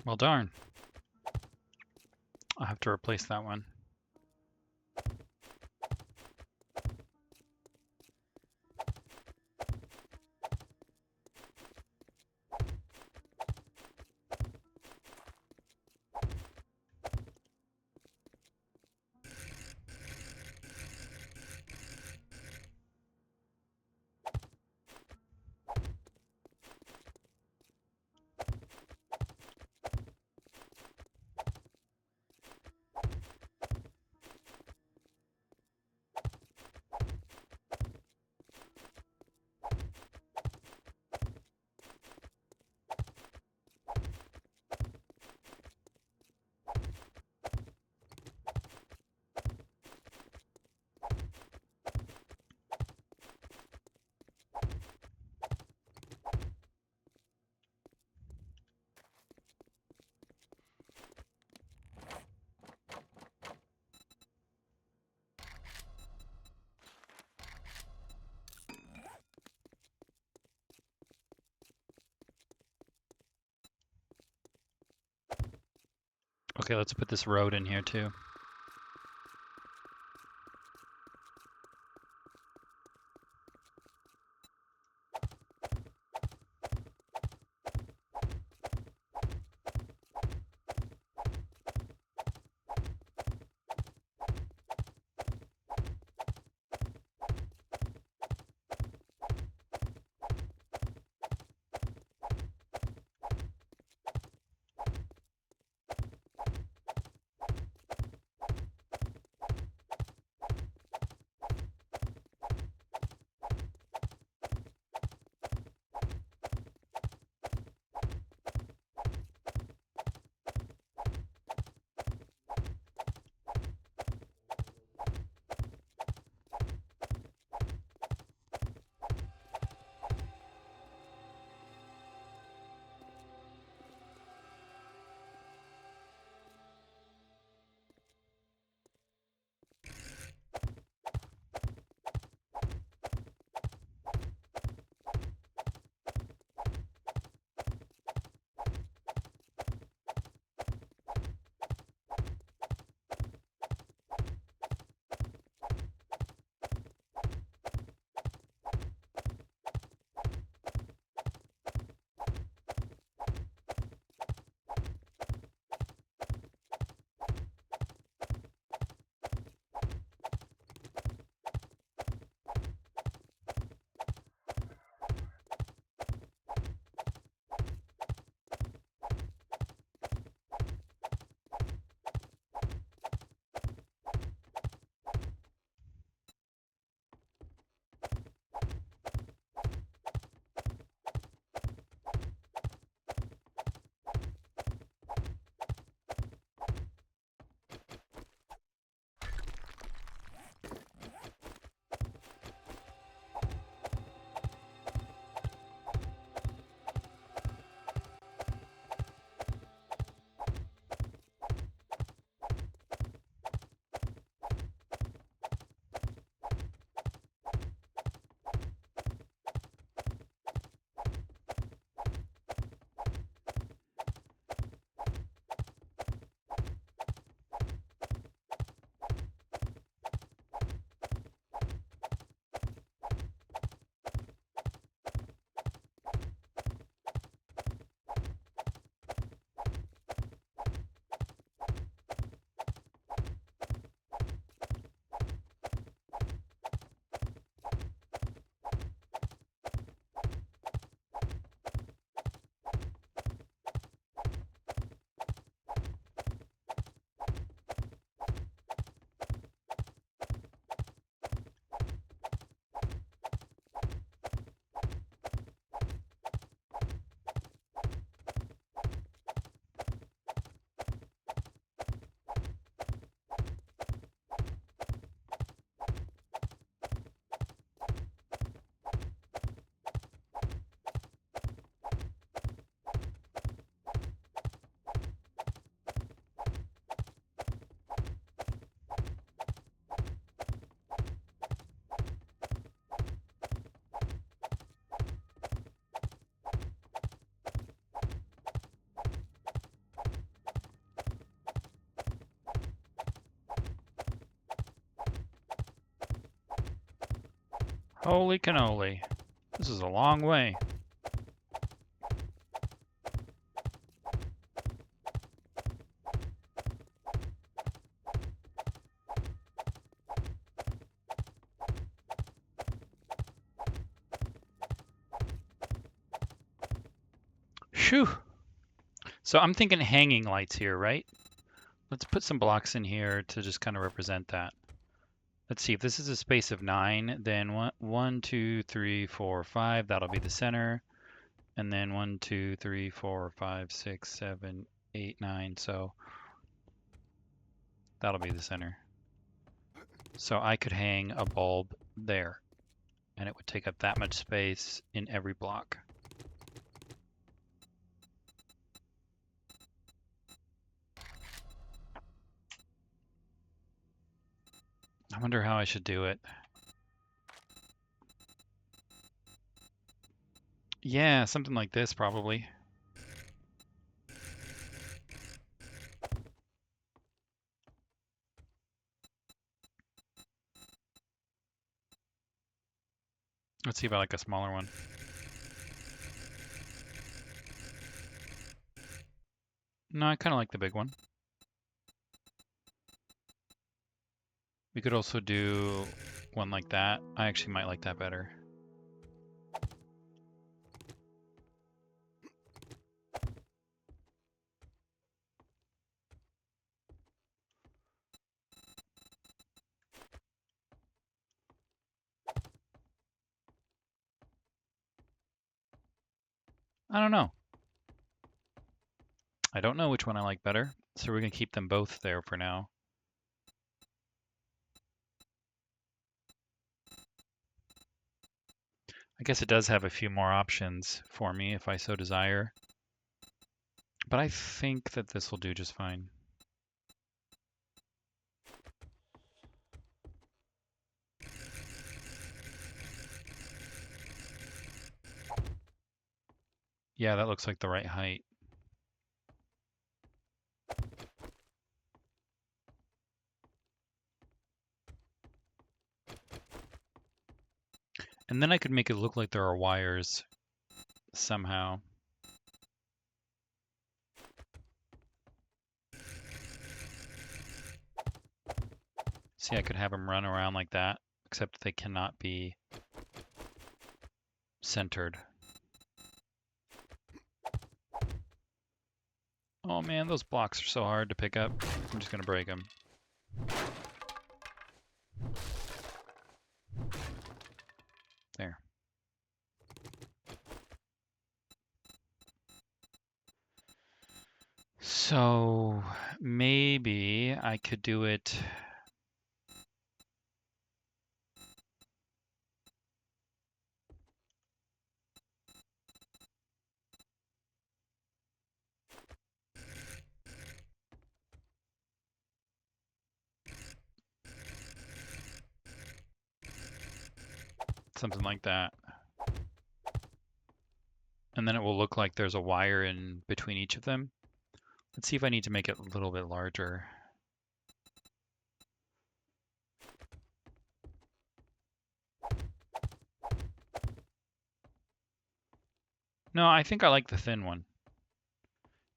Well, darn. I have to replace that one. Okay, let's put this road in here too. Holy cannoli. This is a long way. Phew. So I'm thinking hanging lights here, right? Let's put some blocks in here to just kind of represent that. Let's see, if this is a space of 9, then 1, 2, 3, 4, 5, that'll be the center. And then 1, 2, 3, 4, 5, 6, 7, 8, 9. So that'll be the center. So I could hang a bulb there, and it would take up that much space in every block. I wonder how I should do it. Yeah, something like this probably. Let's see if I like a smaller one. No, I kind of like the big one. We could also do one like that. I actually might like that better. I don't know. I don't know which one I like better, so we're going to keep them both there for now. I guess it does have a few more options for me if I so desire. But I think that this will do just fine. Yeah, that looks like the right height. And then I could make it look like there are wires somehow. See, I could have them run around like that, except they cannot be centered. Oh man, those blocks are so hard to pick up. I'm just gonna break them. There. So maybe I could do it. Something like that. And then it will look like there's a wire in between each of them. Let's see if I need to make it a little bit larger. No, I think I like the thin one,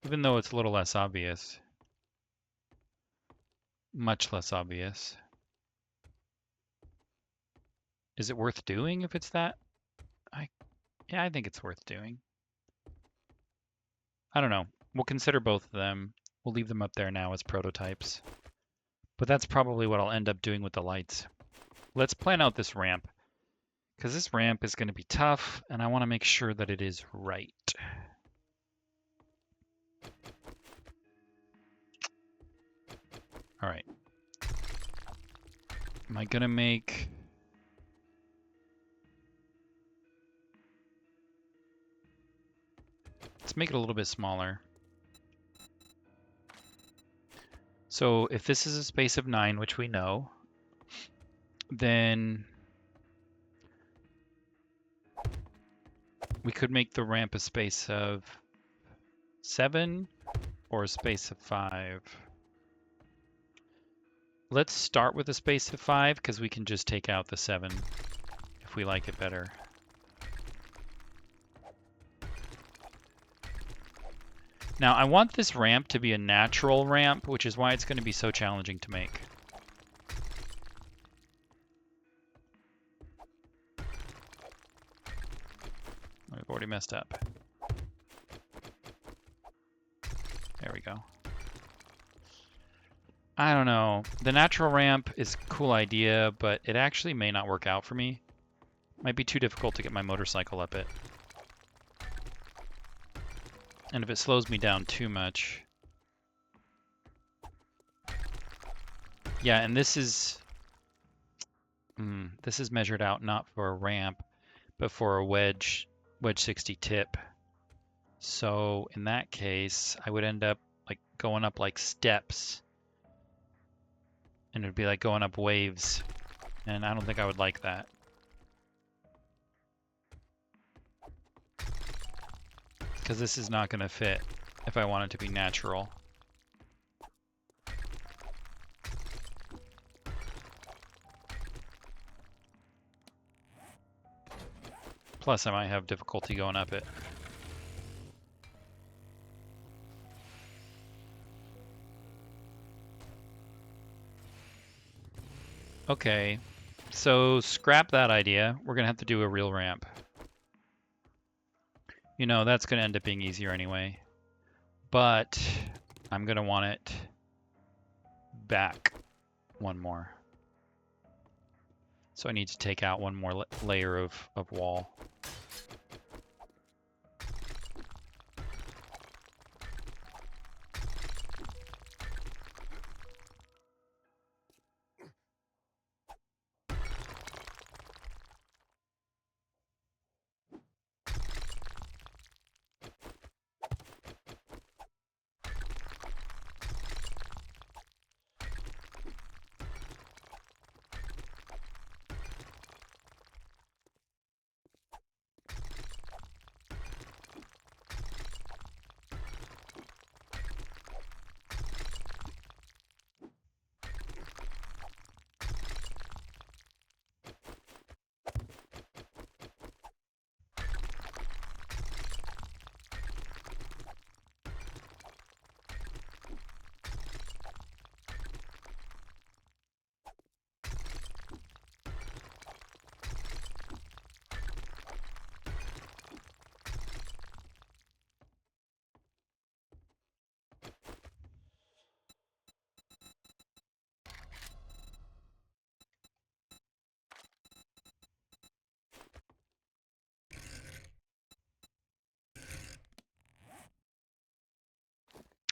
even though it's a little less obvious. Much less obvious. Is it worth doing if it's that? Yeah, I think it's worth doing. I don't know. We'll consider both of them. We'll leave them up there now as prototypes. But that's probably what I'll end up doing with the lights. Let's plan out this ramp, because this ramp is going to be tough, and I want to make sure that it is right. All right. Am I going to make... Let's make it a little bit smaller. So if this is a space of 9, which we know, then we could make the ramp a space of 7 or a space of 5. Let's start with a space of 5 because we can just take out the 7 if we like it better. Now, I want this ramp to be a natural ramp, which is why it's going to be so challenging to make. We've already messed up. There we go. I don't know. The natural ramp is a cool idea, but it actually may not work out for me. Might be too difficult to get my motorcycle up it. And if it slows me down too much. Yeah, and this is measured out not for a ramp, but for a wedge 60 tip. So in that case, I would end up like going up like steps. And it would be like going up waves. And I don't think I would like that. Because this is not going to fit if I want it to be natural. Plus, I might have difficulty going up it. Okay, so scrap that idea. We're going to have to do a real ramp. You know, that's going to end up being easier anyway. But I'm going to want it back one more. So I need to take out one more layer of wall.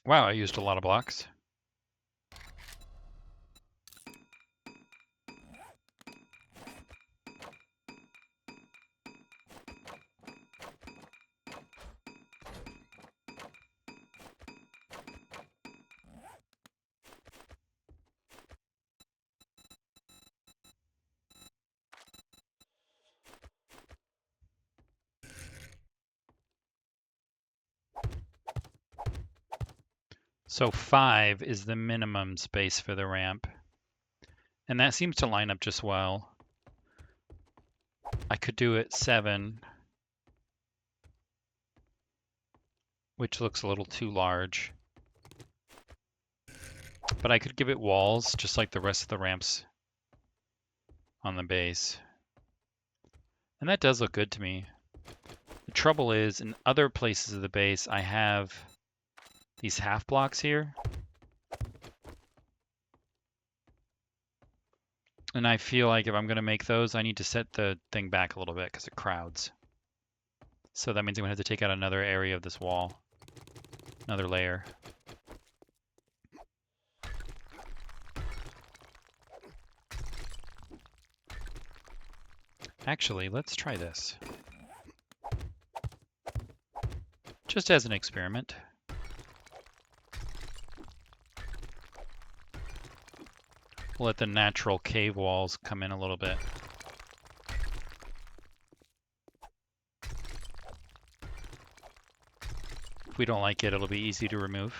Wow, I used a lot of blocks. So 5 is the minimum space for the ramp. And that seems to line up just well. I could do it 7, which looks a little too large. But I could give it walls, just like the rest of the ramps on the base. And that does look good to me. The trouble is, in other places of the base, I have these half blocks here. And I feel like if I'm going to make those, I need to set the thing back a little bit because it crowds. So that means I'm going to have to take out another area of this wall. Another layer. Actually, let's try this. Just as an experiment. We'll let the natural cave walls come in a little bit. If we don't like it, it'll be easy to remove.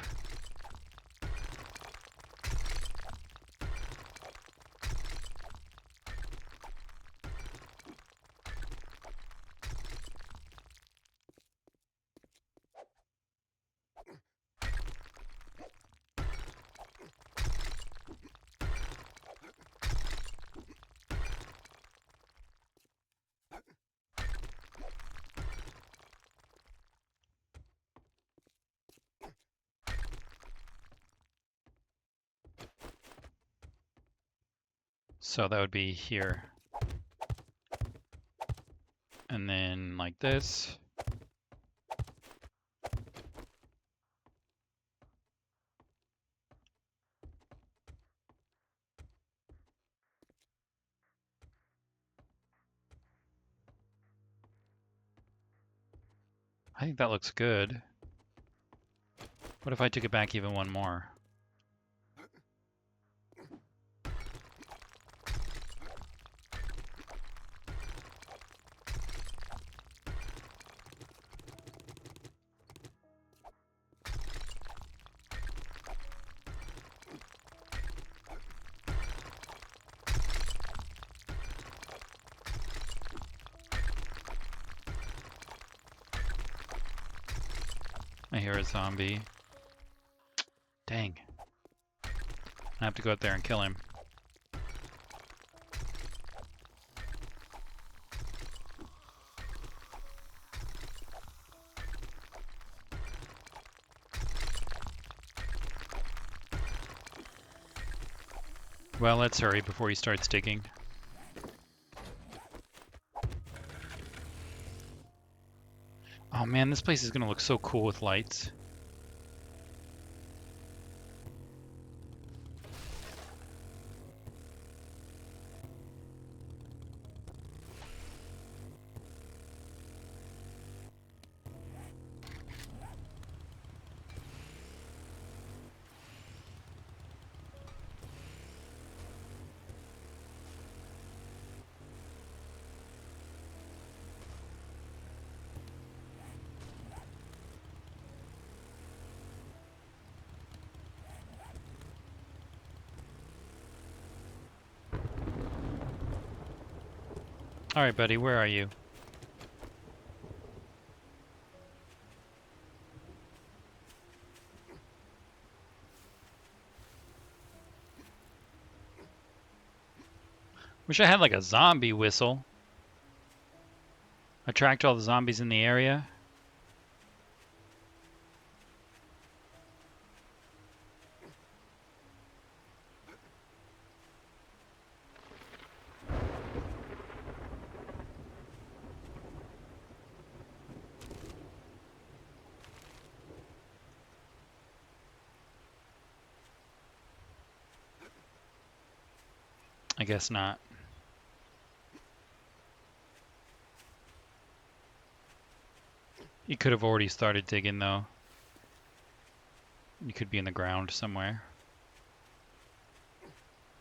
So that would be here. And then like this. I think that looks good. What if I took it back even one more? I hear a zombie. Dang. I have to go out there and kill him. Well, let's hurry before he starts digging. Oh man, this place is gonna look so cool with lights. Alright, buddy, where are you? Wish I had like a zombie whistle. Attract all the zombies in the area. I guess not. You could have already started digging though. You could be in the ground somewhere.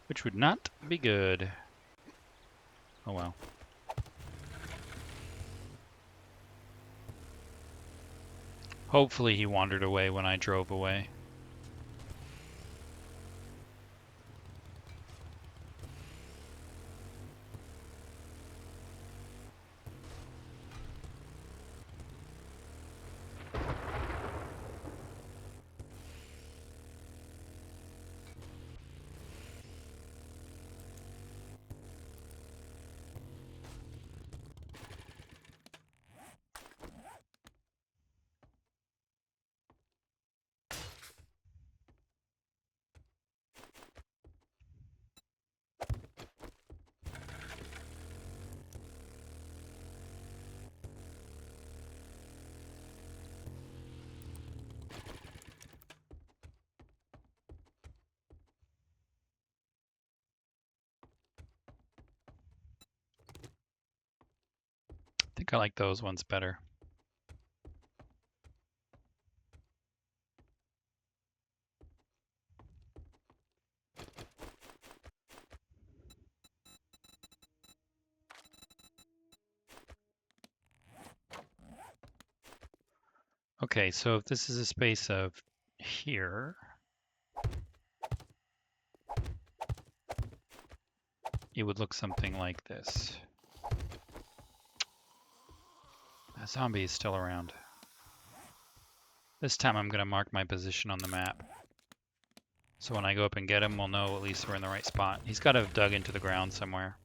Which would not be good. Oh well. Hopefully he wandered away when I drove away. I think I like those ones better. Okay, so if this is a space of here, it would look something like this. That zombie is still around. This time I'm going to mark my position on the map. So when I go up and get him, we'll know at least we're in the right spot. He's got to have dug into the ground somewhere.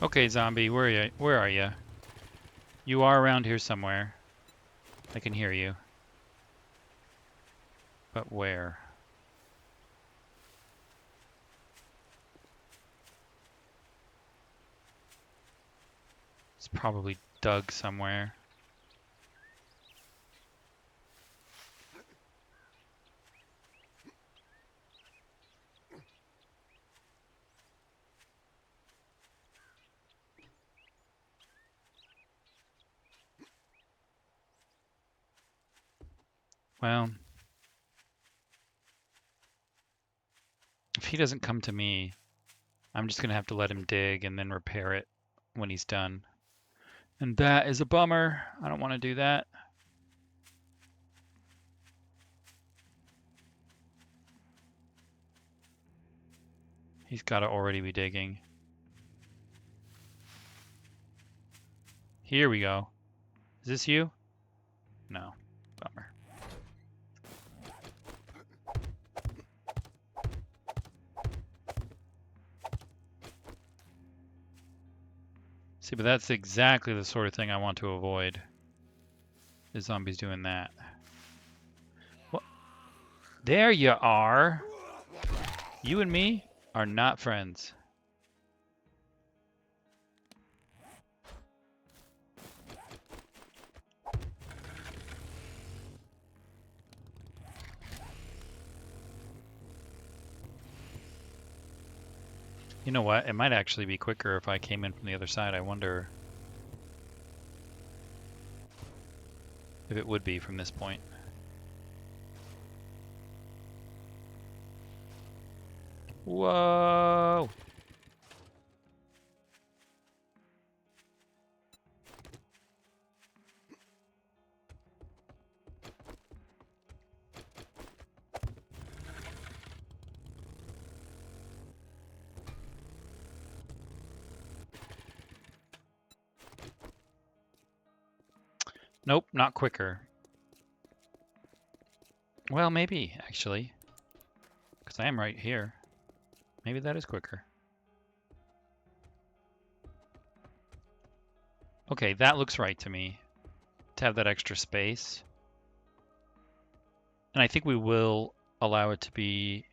Okay, zombie, where are you? Where are you? You are around here somewhere. I can hear you. But where? It's probably dug somewhere. Well, if he doesn't come to me, I'm just gonna have to let him dig and then repair it when he's done. And that is a bummer. I don't want to do that. He's got to already be digging. Here we go. Is this you? No. Bummer. See, but that's exactly the sort of thing I want to avoid. The zombies doing that. What? There you are. You and me are not friends. You know what? It might actually be quicker if I came in from the other side. I wonder if it would be from this point. Whoa! Nope, not quicker. Well, maybe, actually. Because I am right here. Maybe that is quicker. Okay, that looks right to me. To have that extra space. And I think we will allow it to be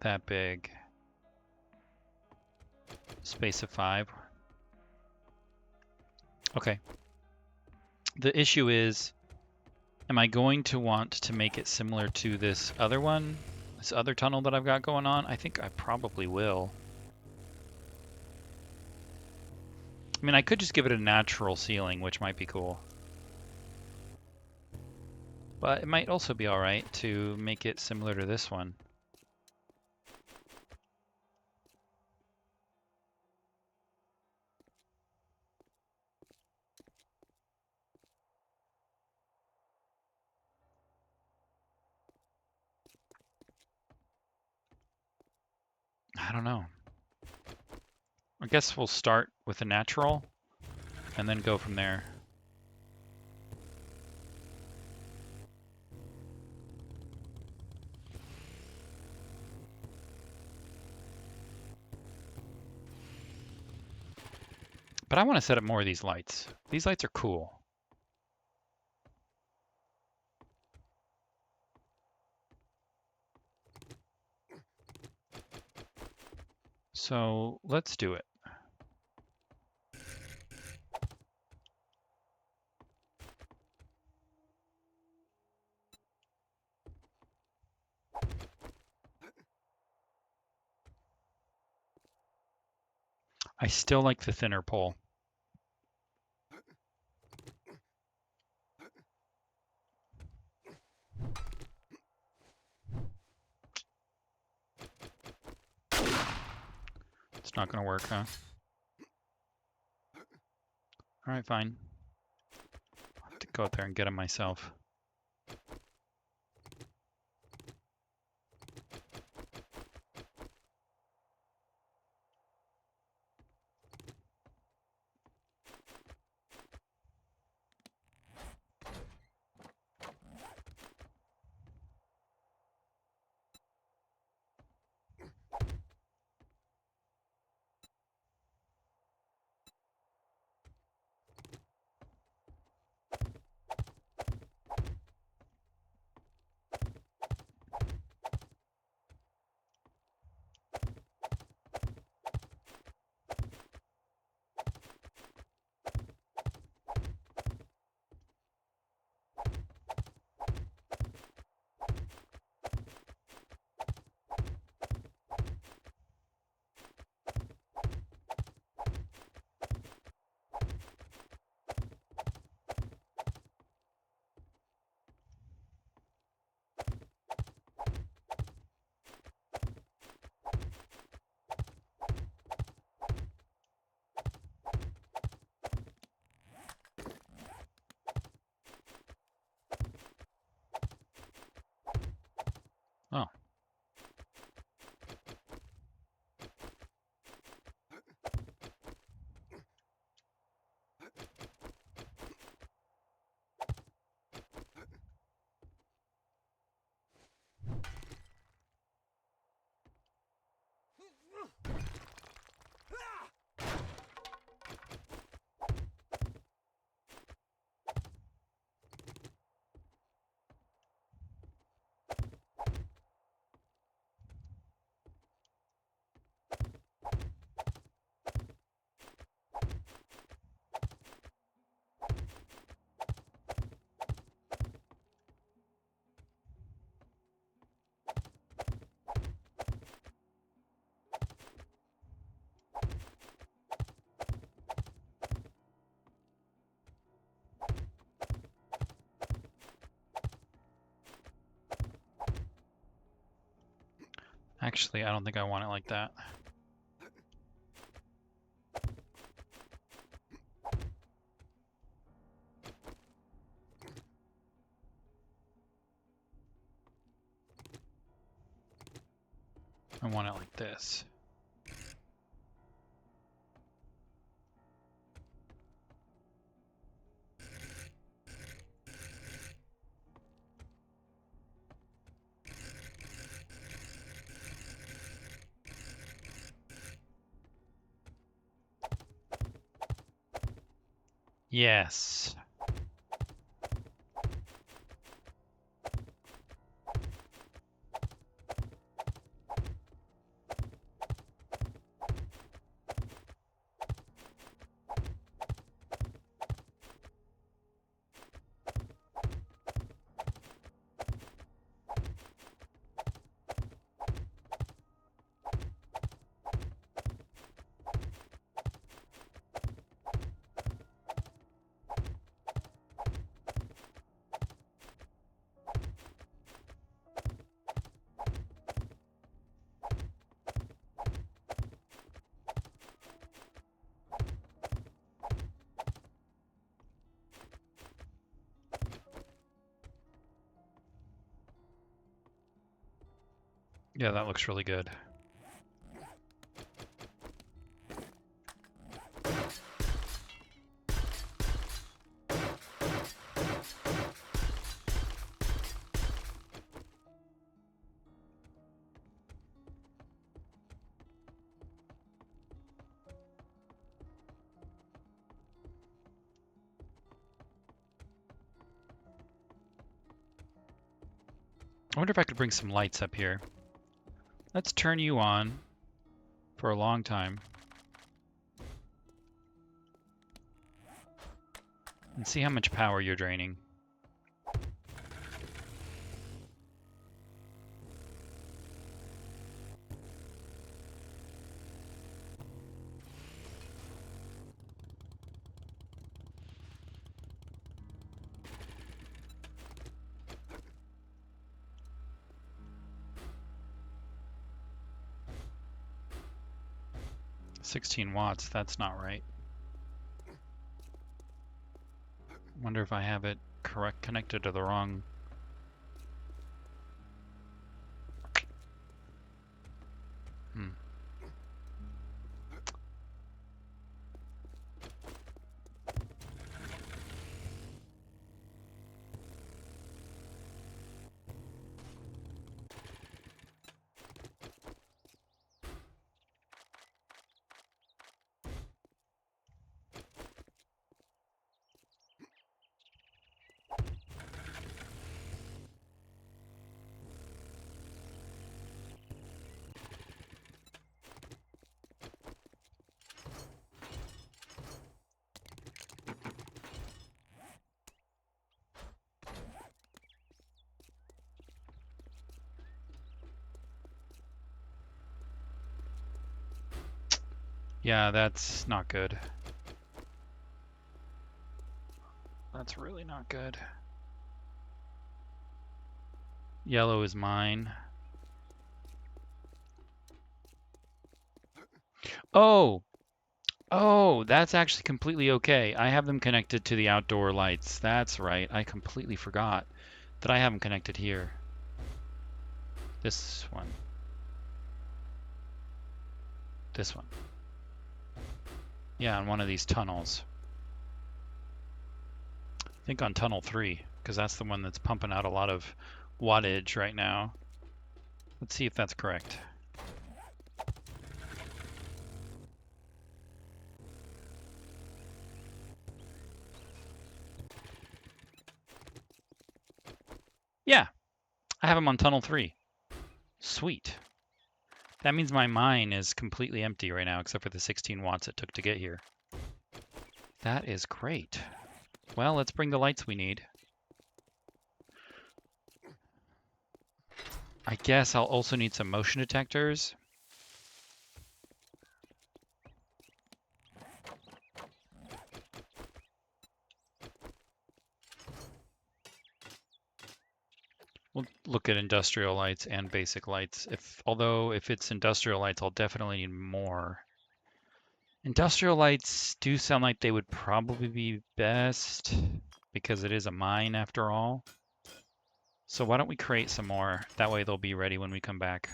that big. Space of 5. Okay. The issue is, am I going to want to make it similar to this other one? This other tunnel that I've got going on? I think I probably will. I mean, I could just give it a natural ceiling, which might be cool. But it might also be alright to make it similar to this one. I don't know. I guess we'll start with a natural and then go from there. But I want to set up more of these lights. These lights are cool. So let's do it. I still like the thinner pole. It's not going to work, huh? All right, fine. I'll have to go out there and get them myself. Actually, I don't think I want it like that. I want it like this. Yes. Yeah, that looks really good. I wonder if I could bring some lights up here. Let's turn you on for a long time. And see how much power you're draining. $16 watts, that's not right. Wonder if I have it connected to the wrong. Hmm. Yeah, that's not good. That's really not good. Yellow is mine. Oh! Oh, that's actually completely okay. I have them connected to the outdoor lights. That's right. I completely forgot that I have them connected here. This one. This one. Yeah, on one of these tunnels. I think on tunnel 3, because that's the one that's pumping out a lot of wattage right now. Let's see if that's correct. I have them on tunnel 3. Sweet. That means my mine is completely empty right now, except for the 16 watts it took to get here. That is great. Well, let's bring the lights we need. I guess I'll also need some motion detectors. We'll look at industrial lights and basic lights. Although if it's industrial lights, I'll definitely need more. Industrial lights do sound like they would probably be best because it is a mine after all. So why don't we create some more? That way they'll be ready when we come back.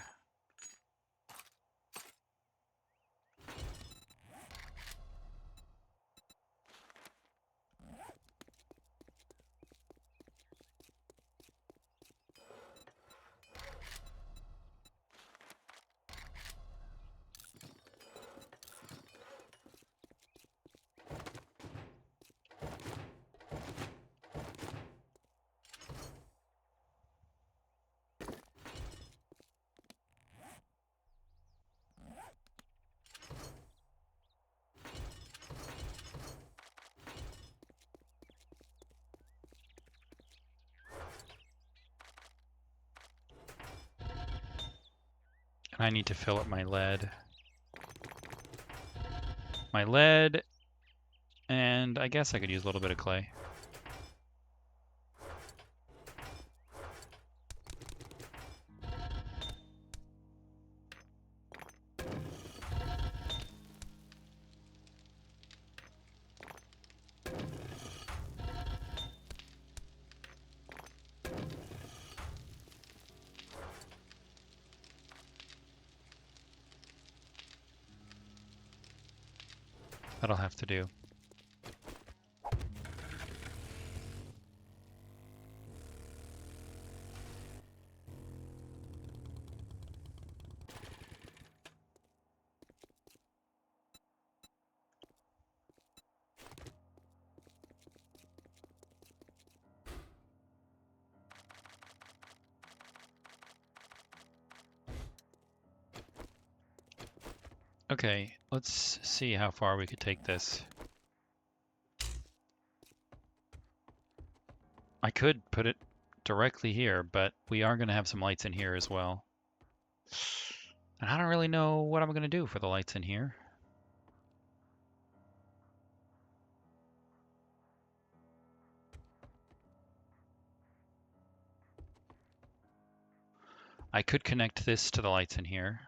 And I need to fill up my lead. My lead, and I guess I could use a little bit of clay. That'll have to do. Okay, let's see how far we could take this. I could put it directly here, but we are going to have some lights in here as well. And I don't really know what I'm going to do for the lights in here. I could connect this to the lights in here.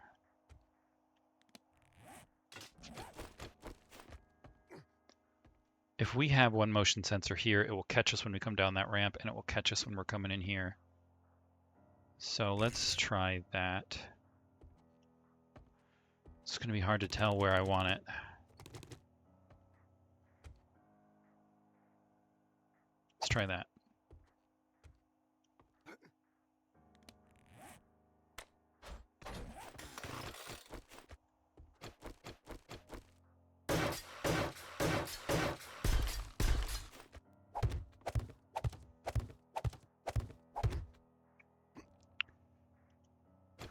If we have one motion sensor here, it will catch us when we come down that ramp, and it will catch us when we're coming in here. So let's try that. It's going to be hard to tell where I want it. Let's try that.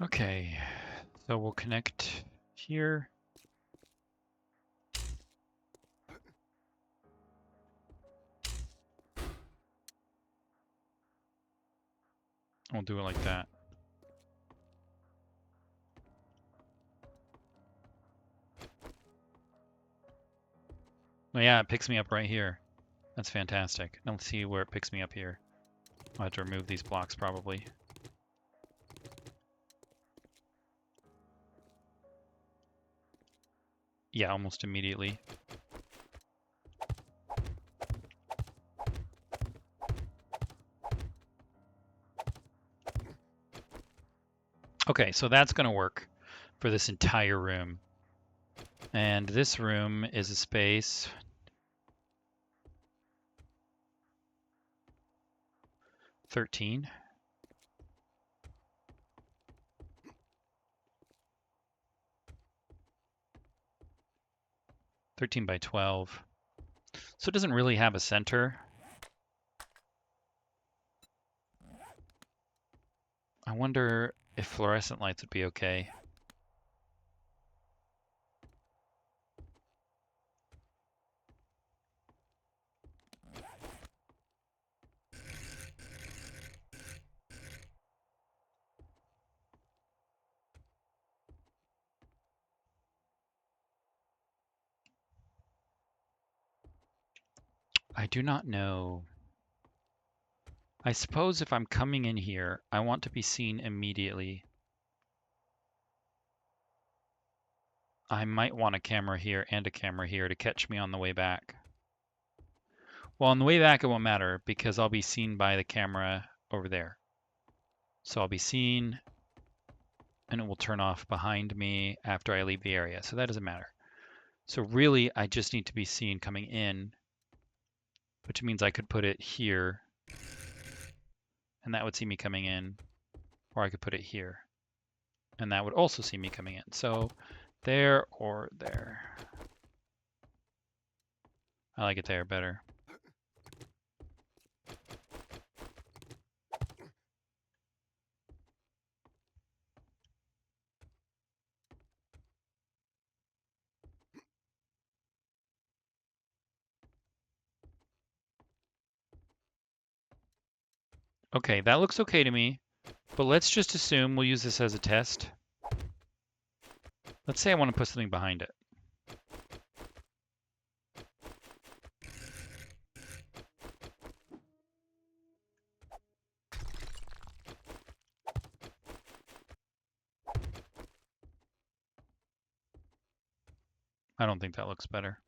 Okay, so we'll connect here. We'll do it like that. Oh yeah, it picks me up right here. That's fantastic. Now let's see where it picks me up here. I'll have to remove these blocks probably. Yeah, almost immediately. Okay, so that's going to work for this entire room. And this room is a space 13. 13 by 12. So it doesn't really have a center. I wonder if fluorescent lights would be okay. I do not know. I suppose if I'm coming in here, I want to be seen immediately. I might want a camera here and a camera here to catch me on the way back. Well, on the way back, it won't matter because I'll be seen by the camera over there. So I'll be seen and it will turn off behind me after I leave the area. So that doesn't matter. So really, I just need to be seen coming in, which means I could put it here and that would see me coming in, or I could put it here and that would also see me coming in. So there or there. I like it there better. Okay, that looks okay to me, but let's just assume we'll use this as a test. Let's say I want to put something behind it. I don't think that looks better.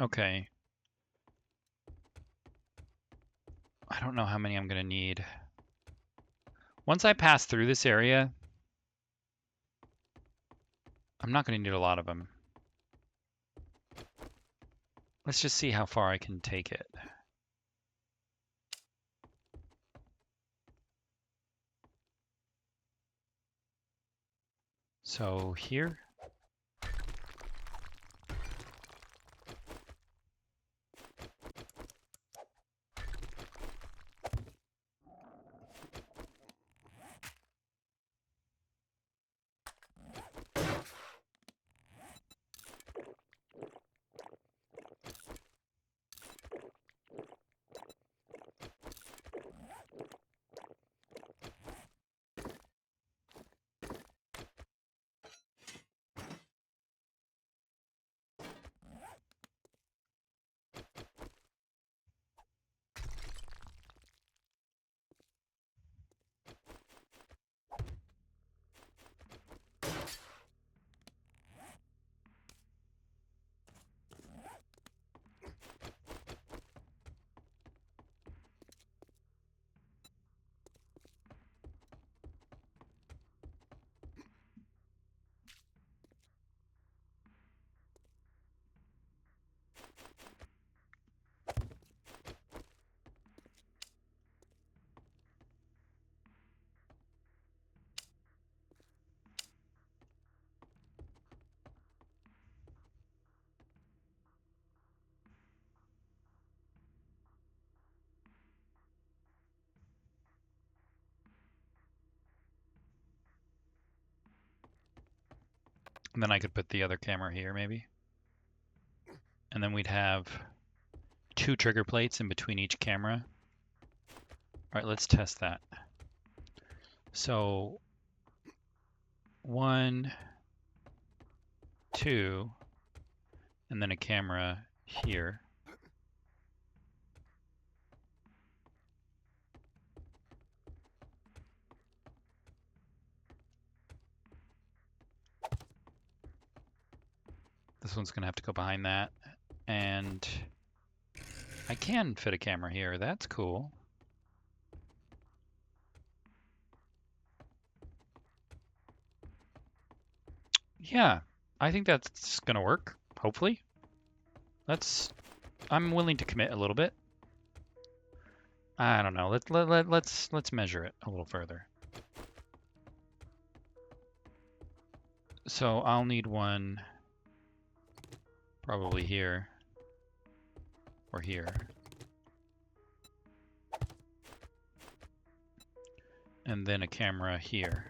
Okay. I don't know how many I'm going to need. Once I pass through this area, I'm not going to need a lot of them. Let's just see how far I can take it. So here. And then I could put the other camera here maybe. And then we'd have 2 trigger plates in between each camera. All right, let's test that. So 1, 2, and then a camera here. This one's going to have to go behind that. And I can fit a camera here. That's cool. Yeah, I think that's going to work, hopefully. I'm willing to commit a little bit. I don't know. Let's measure it a little further. So I'll need one probably here or here. And then a camera here.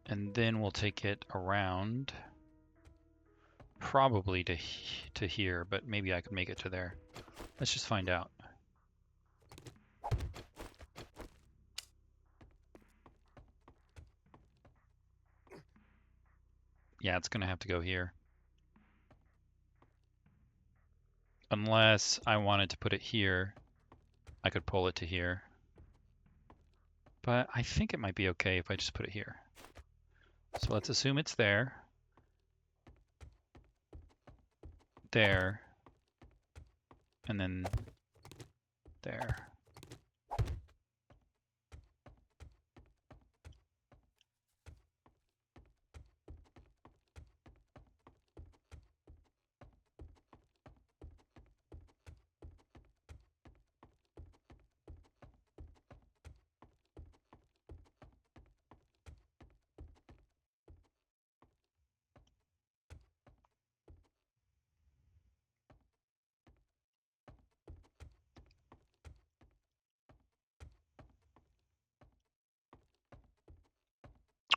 And then we'll take it around probably to here, but maybe I can make it to there. Let's just find out. Yeah, it's gonna have to go here. Unless I wanted to put it here, I could pull it to here. But I think it might be okay if I just put it here. So let's assume it's there. There. And then there.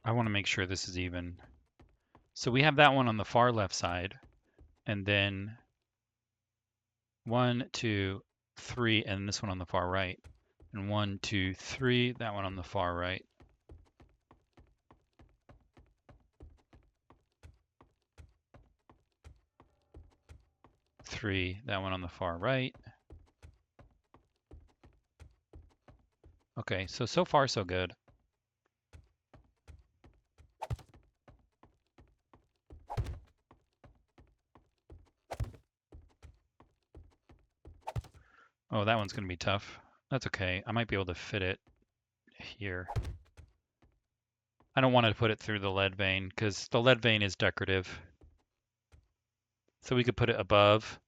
I want to make sure this is even. So we have that one on the far left side, and then 1, 2, 3, and this one on the far right. And 1, 2, 3, that one on the far right. Three, that one on the far right. Okay, so far so good. Oh, that one's gonna be tough. That's okay. I might be able to fit it here. I don't want to put it through the lead vein because the lead vein is decorative. So we could put it above,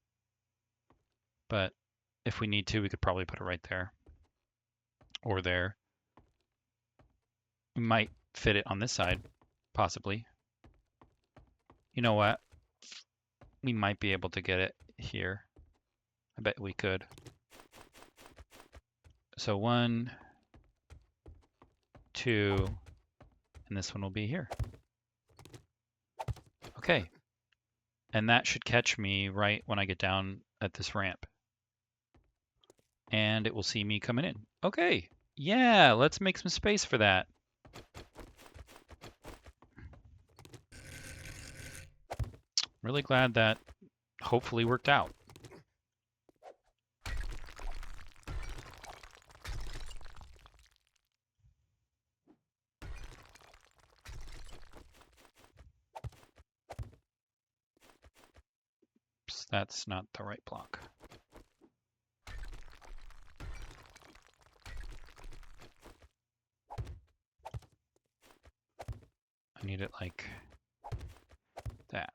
but if we need to, we could probably put it right there or there. We might fit it on this side, possibly. You know what? We might be able to get it here. I bet we could. So 1, 2, and this one will be here. Okay. And that should catch me right when I get down at this ramp. And it will see me coming in. Okay. Yeah, let's make some space for that. Really glad that hopefully worked out. Oops, that's not the right block. I need it like that.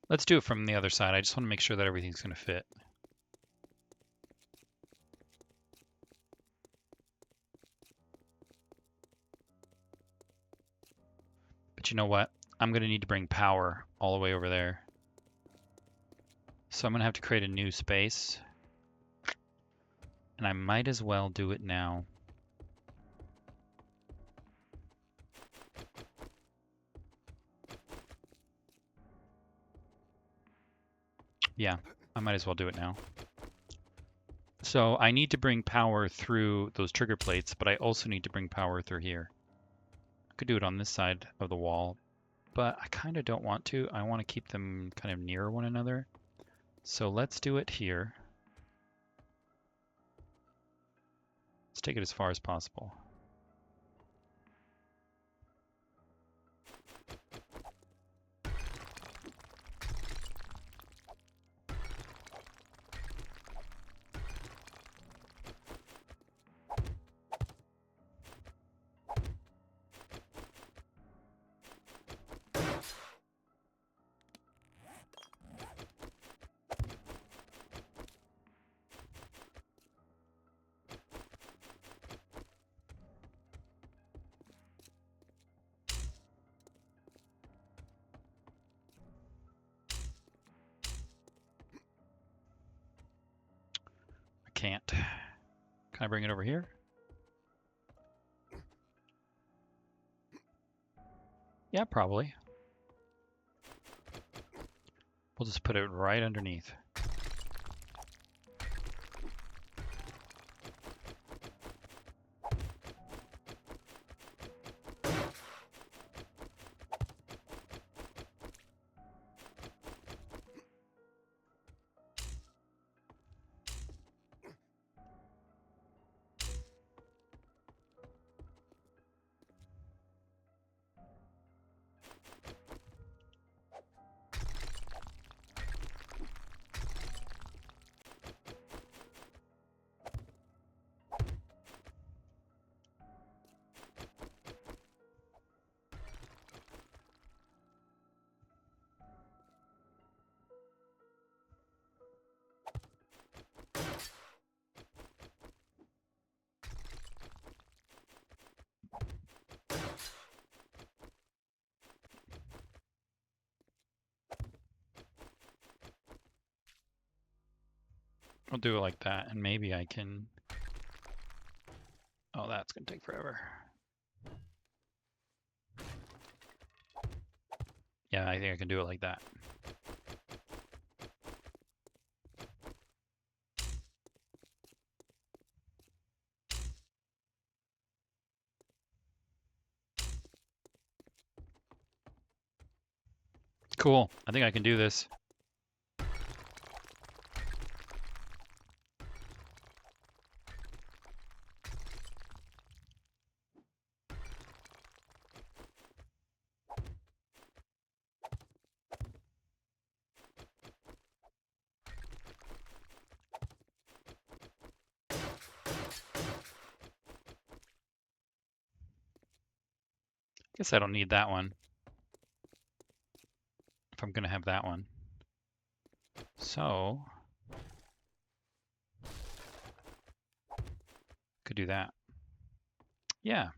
Let's do it from the other side. I just want to make sure that everything's going to fit. But you know what? I'm going to need to bring power all the way over there. So I'm going to have to create a new space. And I might as well do it now. Yeah, I might as well do it now. So I need to bring power through those trigger plates, but I also need to bring power through here. I could do it on this side of the wall, but I kind of don't want to. I want to keep them kind of near one another. So let's do it here. Let's take it as far as possible. I can't. Can I bring it over here? Yeah, probably. We'll just put it right underneath. I'll do it like that, and maybe I can... Oh, that's gonna take forever. Yeah, I think I can do it like that. Cool. I think I can do this. Guess I don't need that one if I'm gonna have that one. So could do that. Yeah.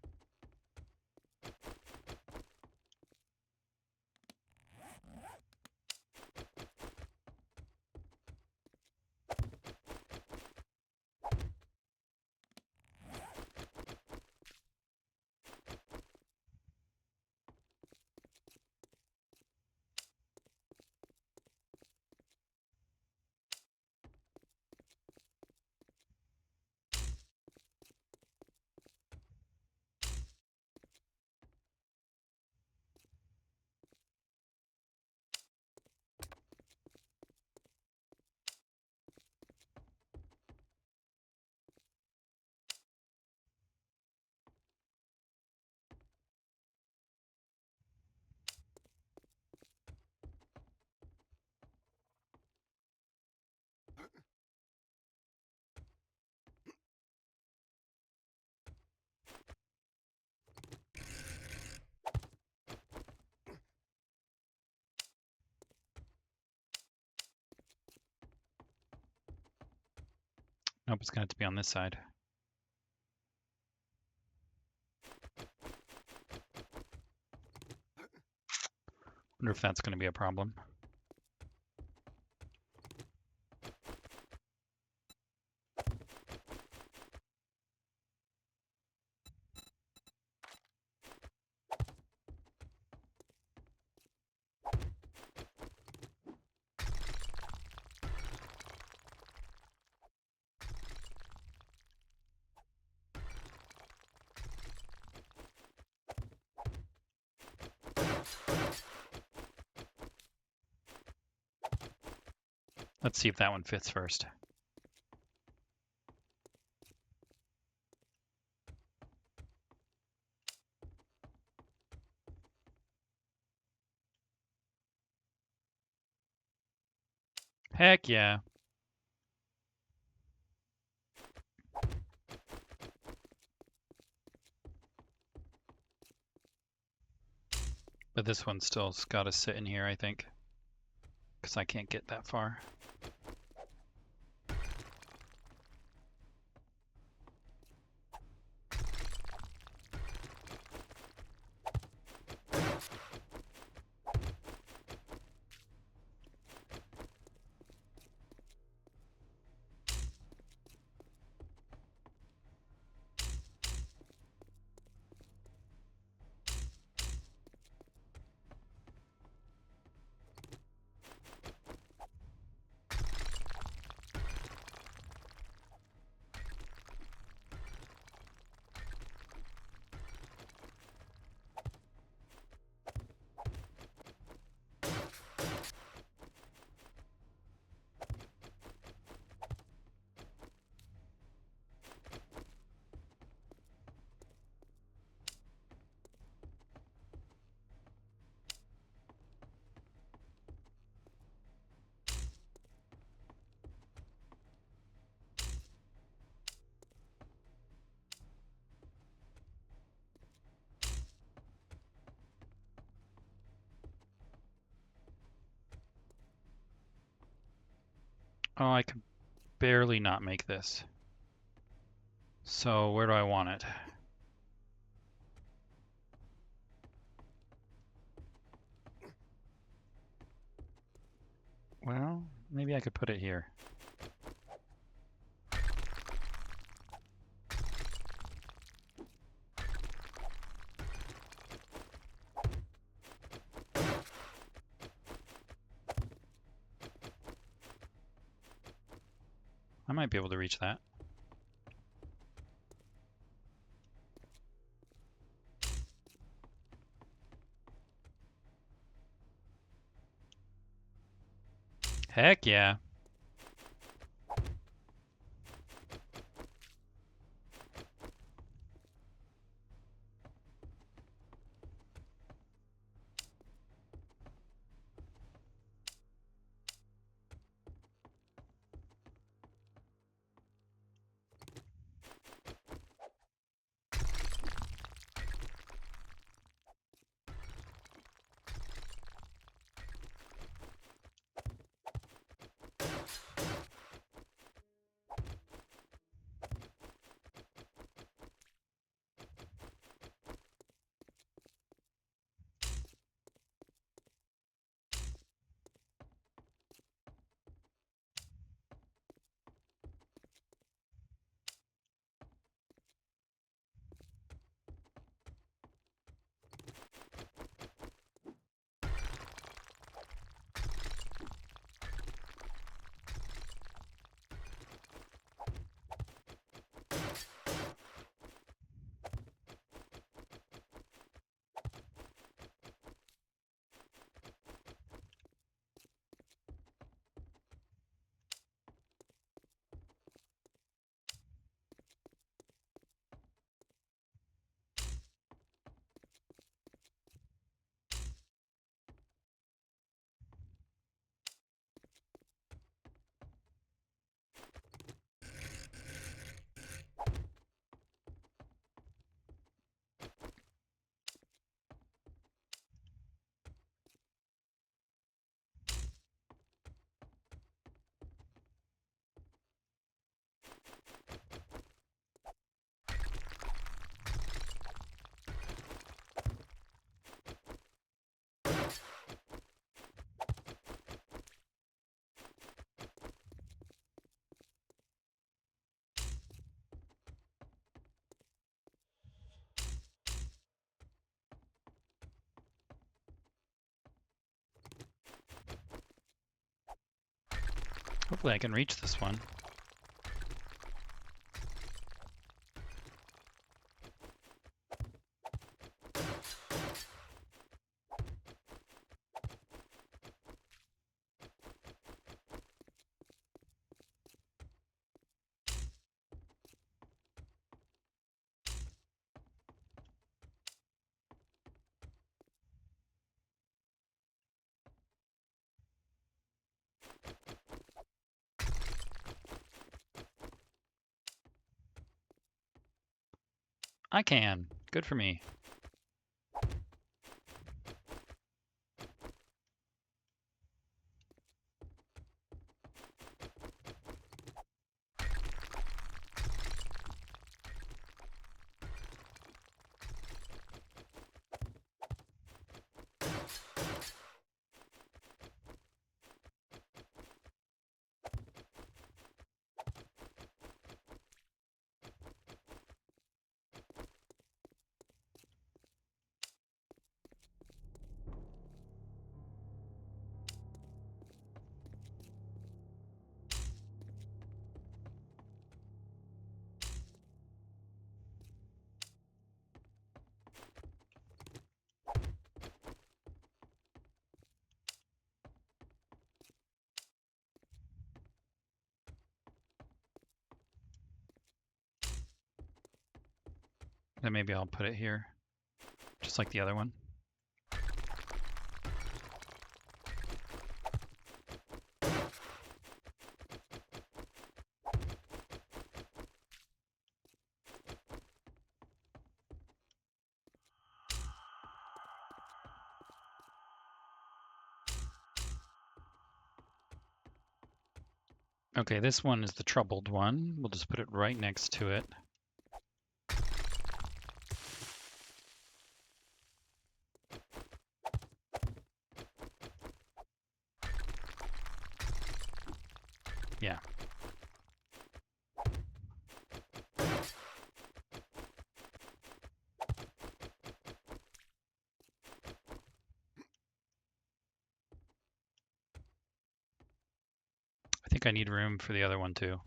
Nope, it's gonna have to be on this side. Wonder if that's gonna be a problem. Let's see if that one fits first. Heck yeah. But this one's still got to sit in here, I think, because I can't get that far. Oh, I can barely not make this. So where do I want it? Well, maybe I could put it here. I might be able to reach that. Heck yeah. Hopefully I can reach this one. I can. Good for me. Then maybe I'll put it here, just like the other one. Okay, this one is the troubled one. We'll just put it right next to it. Yeah. I think I need room for the other one too.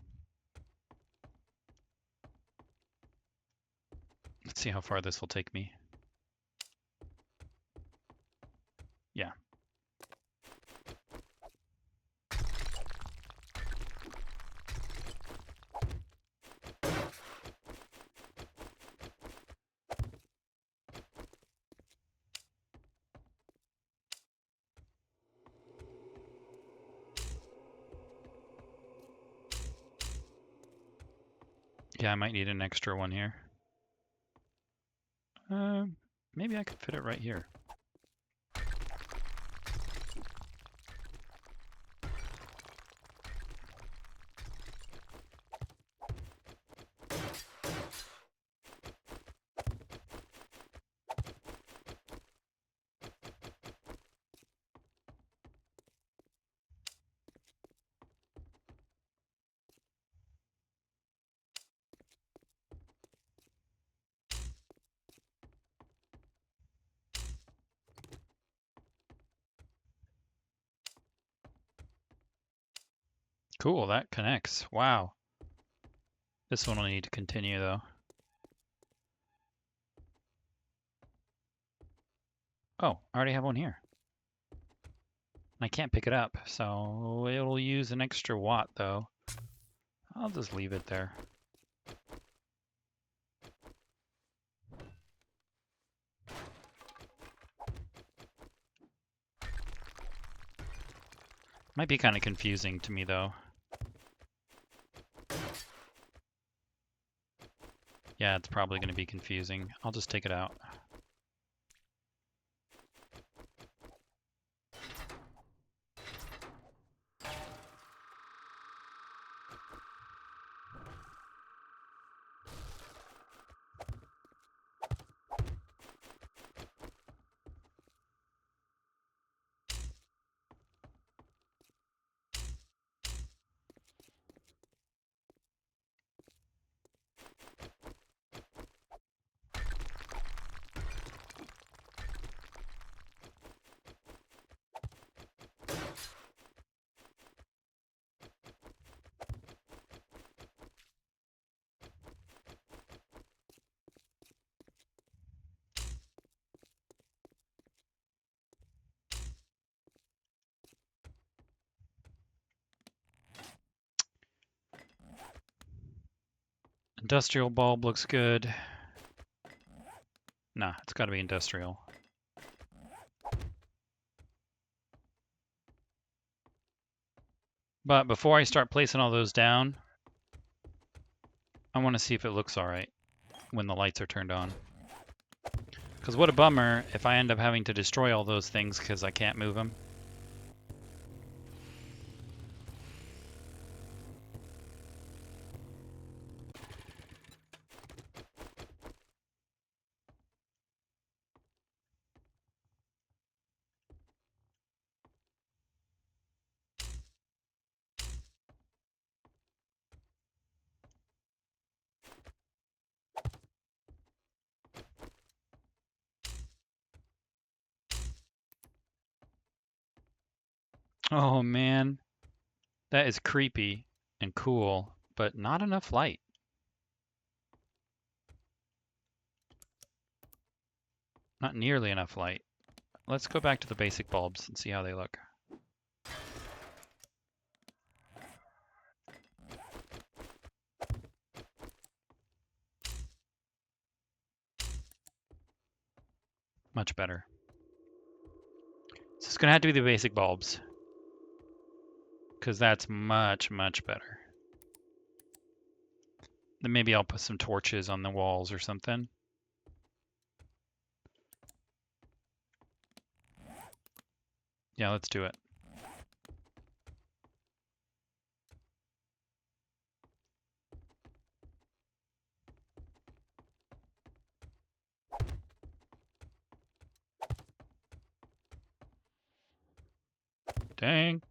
Let's see how far this will take me. Yeah. Yeah, I might need an extra one here. Maybe I could fit it right here. Cool, that connects. Wow. This one will need to continue though. Oh, I already have one here. I can't pick it up, so it'll use an extra watt though. I'll just leave it there. Might be kind of confusing to me though. Yeah, it's probably going to be confusing. I'll just take it out. Industrial bulb looks good. Nah, it's got to be industrial. But before I start placing all those down, I want to see if it looks all right. when the lights are turned on. Because what a bummer if I end up having to destroy all those things because I can't move them. Oh man, that is creepy and cool, but not enough light. Not nearly enough light. Let's go back to the basic bulbs and see how they look. Much better. So it's gonna have to be the basic bulbs, because that's much, much better. Then maybe I'll put some torches on the walls or something. Yeah, let's do it. Dang.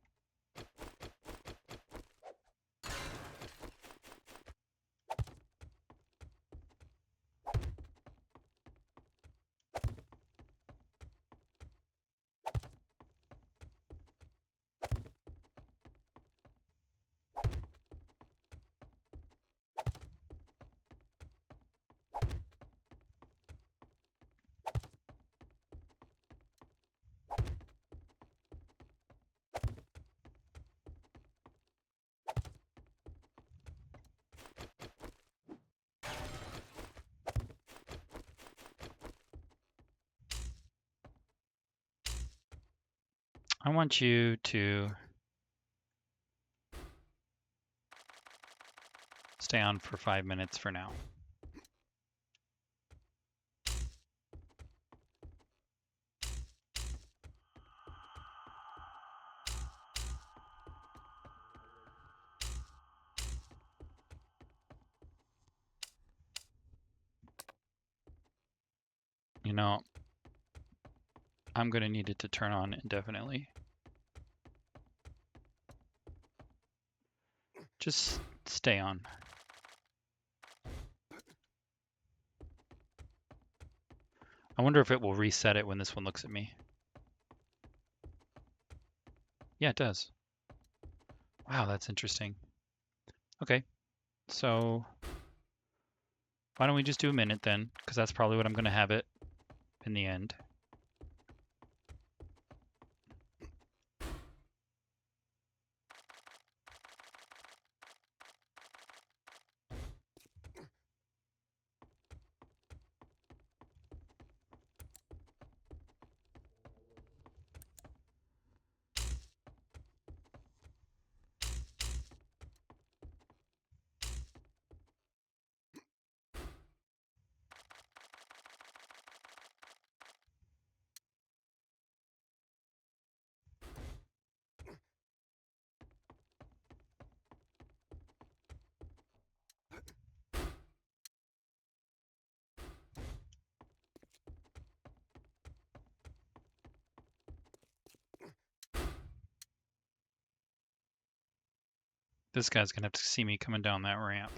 I want you to stay on for 5 minutes for now. You know, I'm gonna need it to turn on indefinitely. Just stay on. I wonder if it will reset it when this one looks at me. Yeah, it does. Wow, that's interesting. Okay, so why don't we just do a minute then? Because that's probably what I'm gonna have it in the end. This guy's gonna have to see me coming down that ramp.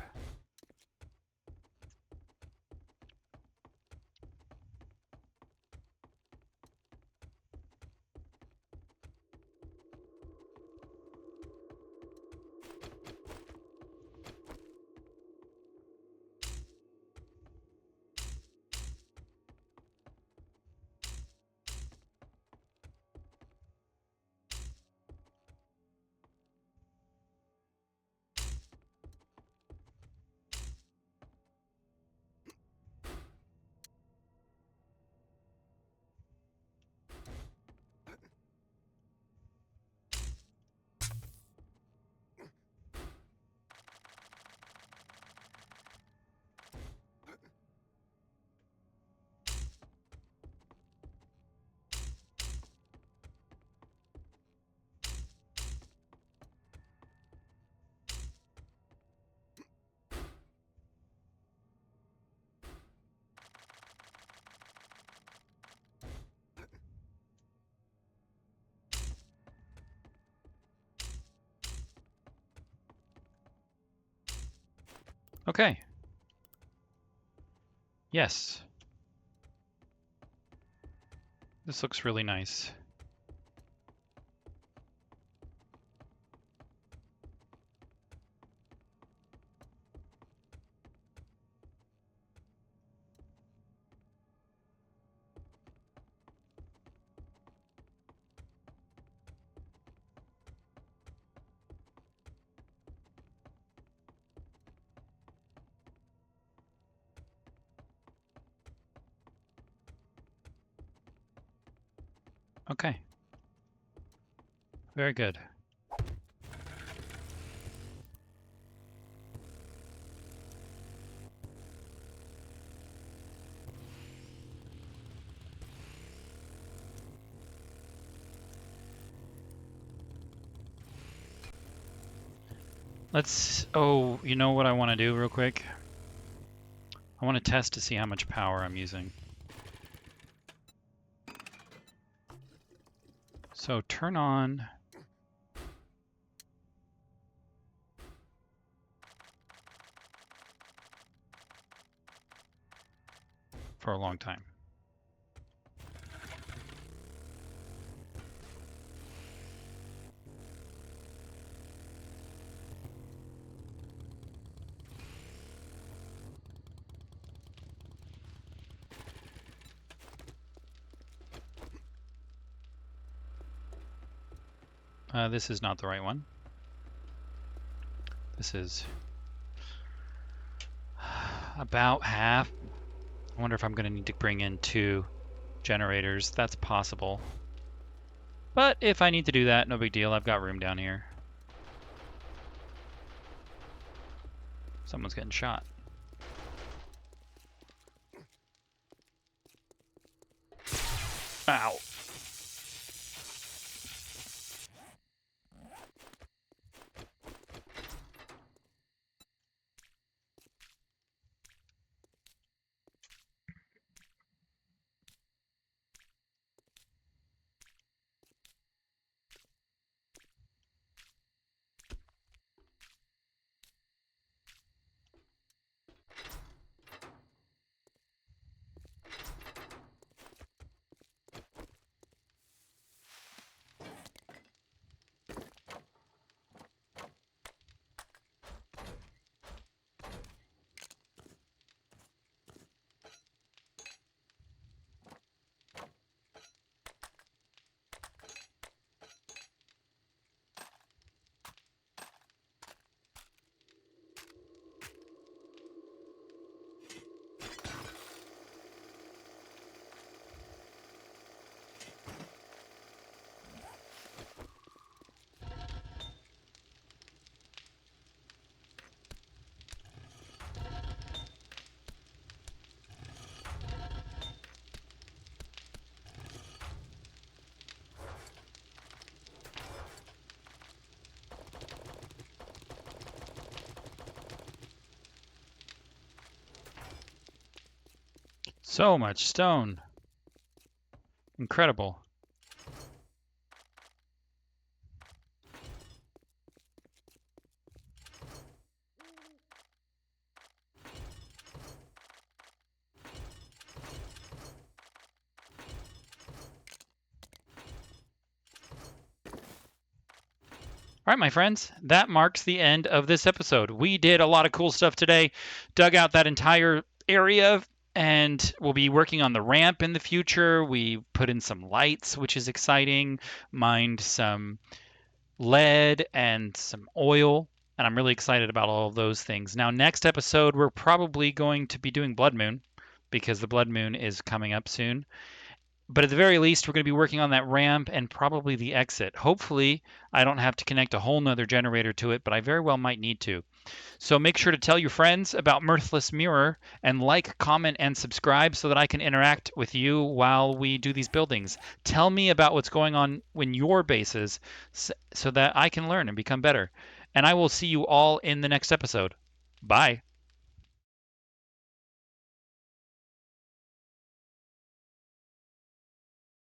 Okay. Yes. This looks really nice. Okay. Very good. Oh, you know what I want to do real quick? I want to test to see how much power I'm using. So turn on for a long time. This is not the right one. This is about half. I wonder if I'm going to need to bring in 2 generators. That's possible. But if I need to do that, no big deal. I've got room down here. Someone's getting shot. Ow. So much stone. Incredible. All right, my friends, that marks the end of this episode. We did a lot of cool stuff today, dug out that entire area, and we'll be working on the ramp in the future. We put in some lights, which is exciting, mined some lead and some oil, and I'm really excited about all of those things. Now, next episode, we're probably going to be doing Blood Moon because the Blood Moon is coming up soon. But at the very least, we're going to be working on that ramp and probably the exit. Hopefully, I don't have to connect a whole nother generator to it, but I very well might need to. So make sure to tell your friends about Mirthless Mirror and like, comment, and subscribe so that I can interact with you while we do these buildings. Tell me about what's going on in your bases so that I can learn and become better. And I will see you all in the next episode. Bye.